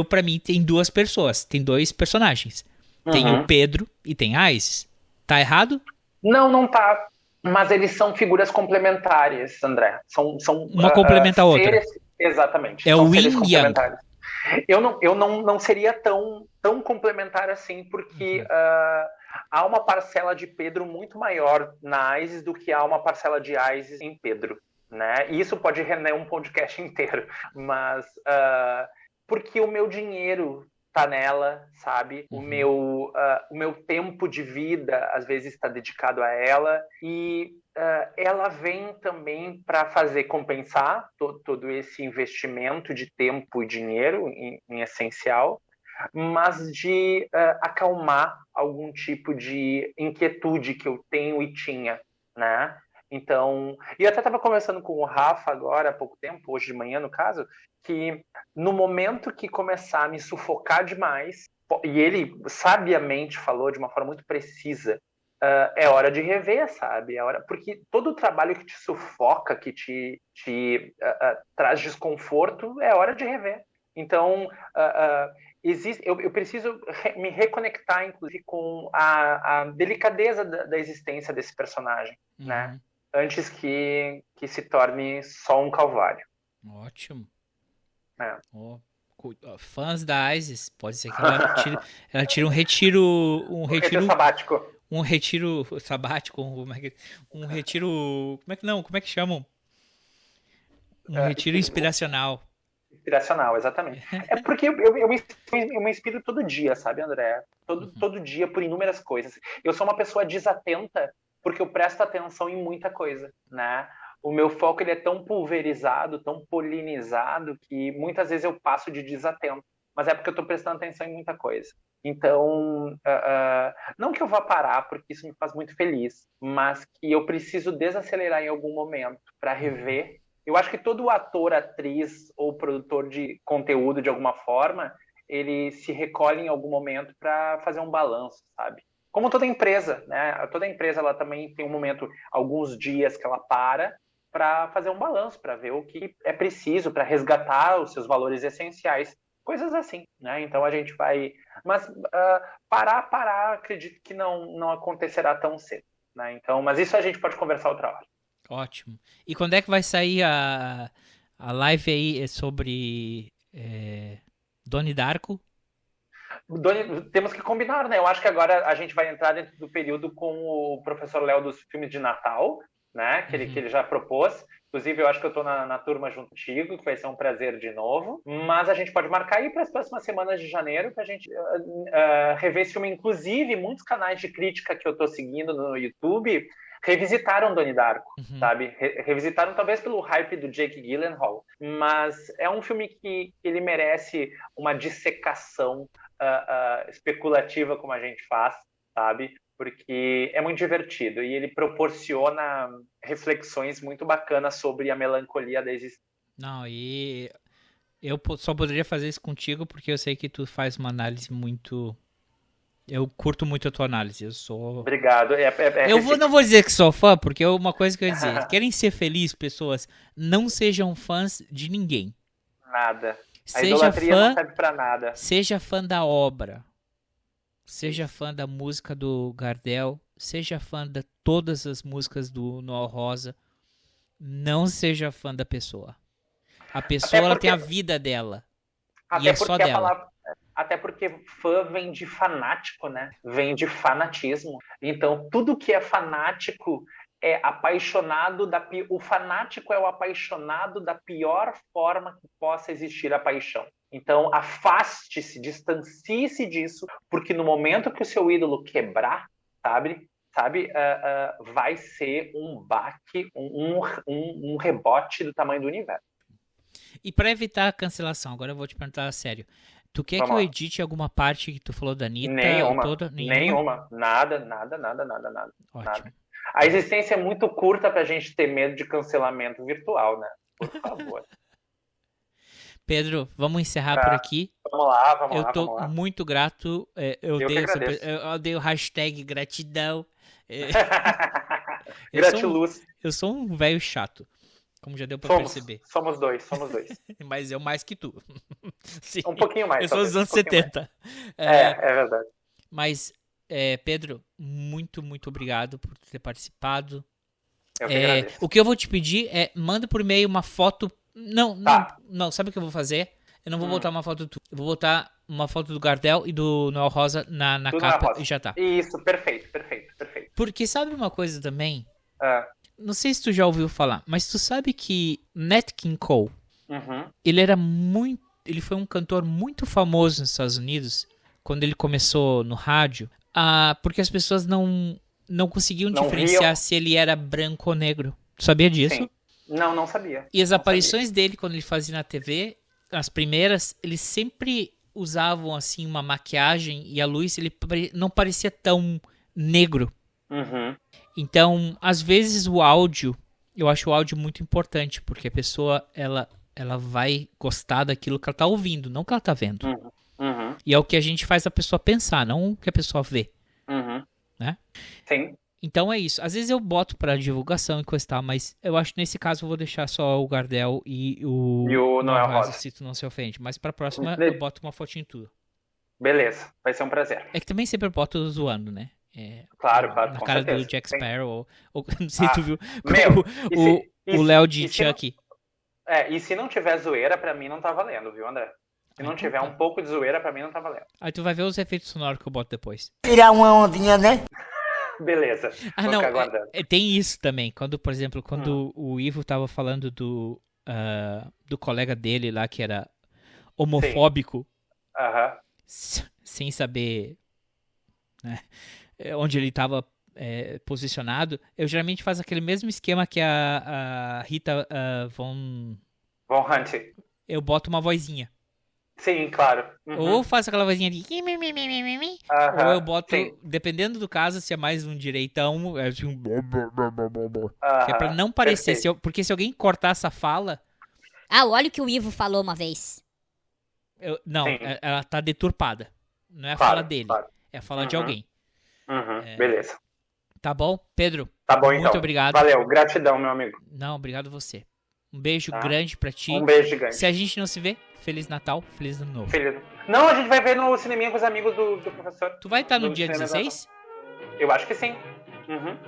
Pra mim, tem 2 pessoas, tem 2 personagens. Tem o Pedro e tem a Isis. Tá errado? Não tá. Mas eles são figuras complementares, André. São uma complementa a outra. Exatamente. É o Yin e Yang. Eu não seria tão complementar assim, porque há uma parcela de Pedro muito maior na Isis do que há uma parcela de Isis em Pedro, né? E isso pode render um podcast inteiro, mas porque o meu dinheiro tá nela, sabe? O meu tempo de vida às vezes está dedicado a ela, e ela vem também para fazer compensar todo esse investimento de tempo e dinheiro, em essencial, mas de acalmar algum tipo de inquietude que eu tenho e tinha, né? Então, e eu até estava conversando com o Rafa agora há pouco tempo, hoje de manhã no caso, que no momento que começar a me sufocar demais, e ele sabiamente falou de uma forma muito precisa, é hora de rever, sabe? Porque todo o trabalho que te sufoca, que te traz desconforto, é hora de rever. Então, eu preciso me reconectar, inclusive, com a delicadeza da existência desse personagem, né? Antes que se torne só um calvário. Ótimo. Fãs da Isis, pode ser que ela tire um retiro sabático. Um retiro sabático, um retiro, como é que chamam? Retiro inspiracional. Inspiracional, exatamente. É porque eu me inspiro todo dia, sabe, André? Todo dia por inúmeras coisas. Eu sou uma pessoa desatenta porque eu presto atenção em muita coisa, né? O meu foco ele é tão pulverizado, tão polinizado, que muitas vezes eu passo de desatento. Mas é porque eu estou prestando atenção em muita coisa. Então, não que eu vá parar, porque isso me faz muito feliz, mas que eu preciso desacelerar em algum momento para rever. Eu acho que todo ator, atriz ou produtor de conteúdo, de alguma forma, ele se recolhe em algum momento para fazer um balanço, sabe? Como toda empresa, né? Toda empresa ela também tem um momento, alguns dias que ela para fazer um balanço, para ver o que é preciso, para resgatar os seus valores essenciais, coisas assim, né? Então a gente vai... Mas parar, acredito que não acontecerá tão cedo, né? Então, mas isso a gente pode conversar outra hora. Ótimo. E quando é que vai sair a live aí sobre Donnie Darko? Temos que combinar, né? Eu acho que agora a gente vai entrar dentro do período com o professor Léo dos filmes de Natal, né? Que ele já propôs. Inclusive, eu acho que eu estou na turma junto contigo, que vai ser um prazer de novo. Mas a gente pode marcar aí para as próximas semanas de janeiro, para a gente rever esse filme. Inclusive, muitos canais de crítica que eu estou seguindo no YouTube revisitaram Donnie Darko, sabe? Revisitaram talvez pelo hype do Jake Gyllenhaal. Mas é um filme que ele merece uma dissecação especulativa, como a gente faz, sabe? Porque é muito divertido e ele proporciona reflexões muito bacanas sobre a melancolia da existência. Não, e eu só poderia fazer isso contigo porque eu sei que tu faz uma análise muito... Eu curto muito a tua análise, eu sou... Obrigado. Não vou dizer que sou fã, porque é uma coisa que eu ia dizer. Querem ser felizes, pessoas, não sejam fãs de ninguém. Nada. A Seja idolatria fã, não serve pra nada. Seja fã da obra. Seja fã da música do Gardel. Seja fã de todas as músicas do Noel Rosa. Não seja fã da pessoa. A pessoa ela tem a vida dela. E é só dela. Até porque fã vem de fanático, né? Vem de fanatismo. Então, tudo que é fanático é apaixonado o fanático é o apaixonado da pior forma que possa existir a paixão. Então, afaste-se, distancie-se disso, porque no momento que o seu ídolo quebrar, sabe, vai ser um baque, um rebote do tamanho do universo. E para evitar a cancelação, agora eu vou te perguntar a sério. Tu quer que eu edite alguma parte que tu falou da Anitta? Nenhuma. Nada. Ótimo. Nada. A existência é muito curta pra gente ter medo de cancelamento virtual, né? Por favor. Pedro, vamos encerrar por aqui. Vamos lá. Eu tô muito grato. Eu dei o hashtag gratidão. Gratiluz. Eu sou um velho chato. Como já deu pra perceber. Somos dois. Mas eu mais que tu. Sim, um pouquinho mais. Eu sou dos anos 70. É verdade. Mas, Pedro, muito, muito obrigado por ter participado. Eu que agradeço. O que eu vou te pedir é, manda por e-mail uma foto... Não, sabe o que eu vou fazer? Eu não vou botar uma foto tu. Eu vou botar uma foto do Gardel e do Noel Rosa na capa e já tá. Isso, perfeito. Porque sabe uma coisa também? Não sei se tu já ouviu falar, mas tu sabe que Nat King Cole, ele foi um cantor muito famoso nos Estados Unidos, quando ele começou no rádio, porque as pessoas não conseguiam diferenciar se ele era branco ou negro. Tu sabia disso? Sim. Não sabia. E as aparições dele, quando ele fazia na TV, as primeiras, eles sempre usavam assim uma maquiagem e a luz, ele não parecia tão negro. Então, às vezes o áudio, eu acho o áudio muito importante, porque a pessoa, ela vai gostar daquilo que ela tá ouvindo, não que ela tá vendo. E é o que a gente faz a pessoa pensar, não o que a pessoa vê. Né? Sim. Então é isso. Às vezes eu boto pra divulgação e coisa e tal, mas eu acho que nesse caso eu vou deixar só o Gardel e o Noel Rosa, se tu não se ofende. Mas pra próxima eu boto uma fotinha em tudo. Beleza, vai ser um prazer. É que também sempre boto zoando, né? Claro, na cara certeza. do Jack Sparrow, ou não sei se tu viu, Meu, o Léo de Chucky. E se não tiver zoeira, pra mim não tá valendo, viu, André? Se não tiver um pouco de zoeira, pra mim não tá valendo. Aí tu vai ver os efeitos sonoros que eu boto depois. Tirar uma ondinha, né? Beleza. Não, tem isso também. Quando, por exemplo, o Ivo tava falando do colega dele lá, que era homofóbico, sem saber, né, onde ele tava posicionado, eu geralmente faço aquele mesmo esquema que a Rita Von Hunt. Eu boto uma vozinha. Sim, claro. Ou faço aquela vozinha de... Ou eu boto, dependendo do caso, se é mais um direitão, é assim um... Que é pra não parecer. Porque se alguém cortar essa fala... olha o que o Ivo falou uma vez. Ela tá deturpada. Não é a fala dele. É a fala de alguém. Beleza. Tá bom? Pedro, tá bom, muito então. Obrigado. Valeu, gratidão, meu amigo. Não, obrigado você. Um beijo grande pra ti. Um beijo gigante. Se a gente não se vê, Feliz Natal, Feliz Ano Novo. Não, a gente vai ver no cineminha com os amigos do professor. Tu vai estar no dia 16? Eu acho que sim.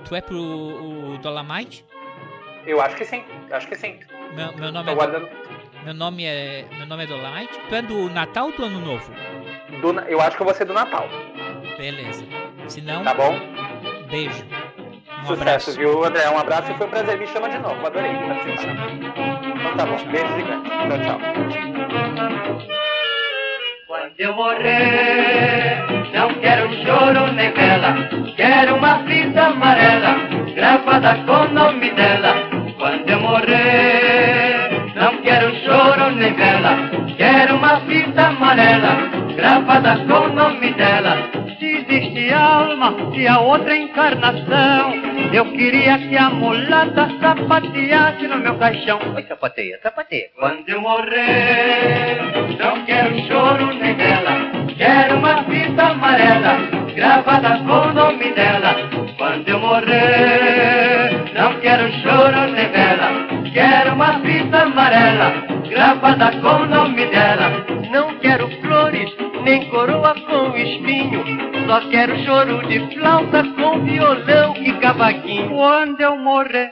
Tu é pro Dolomite? Eu acho que sim. Meu nome Meu nome é Dolomite. Tu é do Natal ou do Ano Novo? Eu acho que eu vou ser do Natal. Beleza. Se não... Tá bom? Beijo. Sucesso, abraço. Viu, André? Um abraço e foi um prazer. Me chama de novo. Adorei participar. Então tá bom. Beijo gigante. Tchau. Quando eu morrer, não quero choro nem vela. Quero uma fita amarela, gravada com o nome dela. Quando eu morrer, não quero choro nem vela. Quero uma fita amarela, gravada com o nome dela. Se existe alma e a outra encarnação, eu queria que a mulata sapateasse no meu caixão. Oi, sapateia. Quando eu morrer, não quero choro nem vela. Quero uma fita amarela, gravada com o nome dela. Quando eu morrer, não quero choro nem vela. Quero uma fita amarela, gravada com o nome dela. Não quero flores, nem coroa com espinho. Só quero choro de flauta com violão e cavaquinho. Quando eu morrer.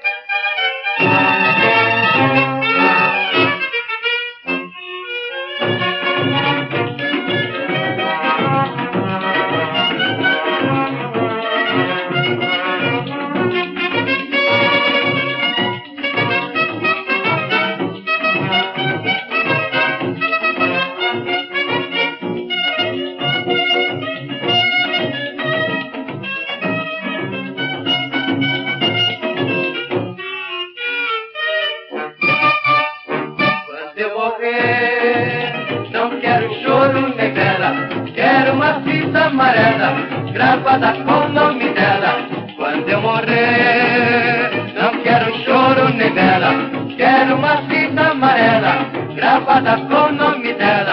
Amarela, gravada com o nome dela. Quando eu morrer, não quero choro nem vela. Quero uma fita amarela, gravada com o nome dela.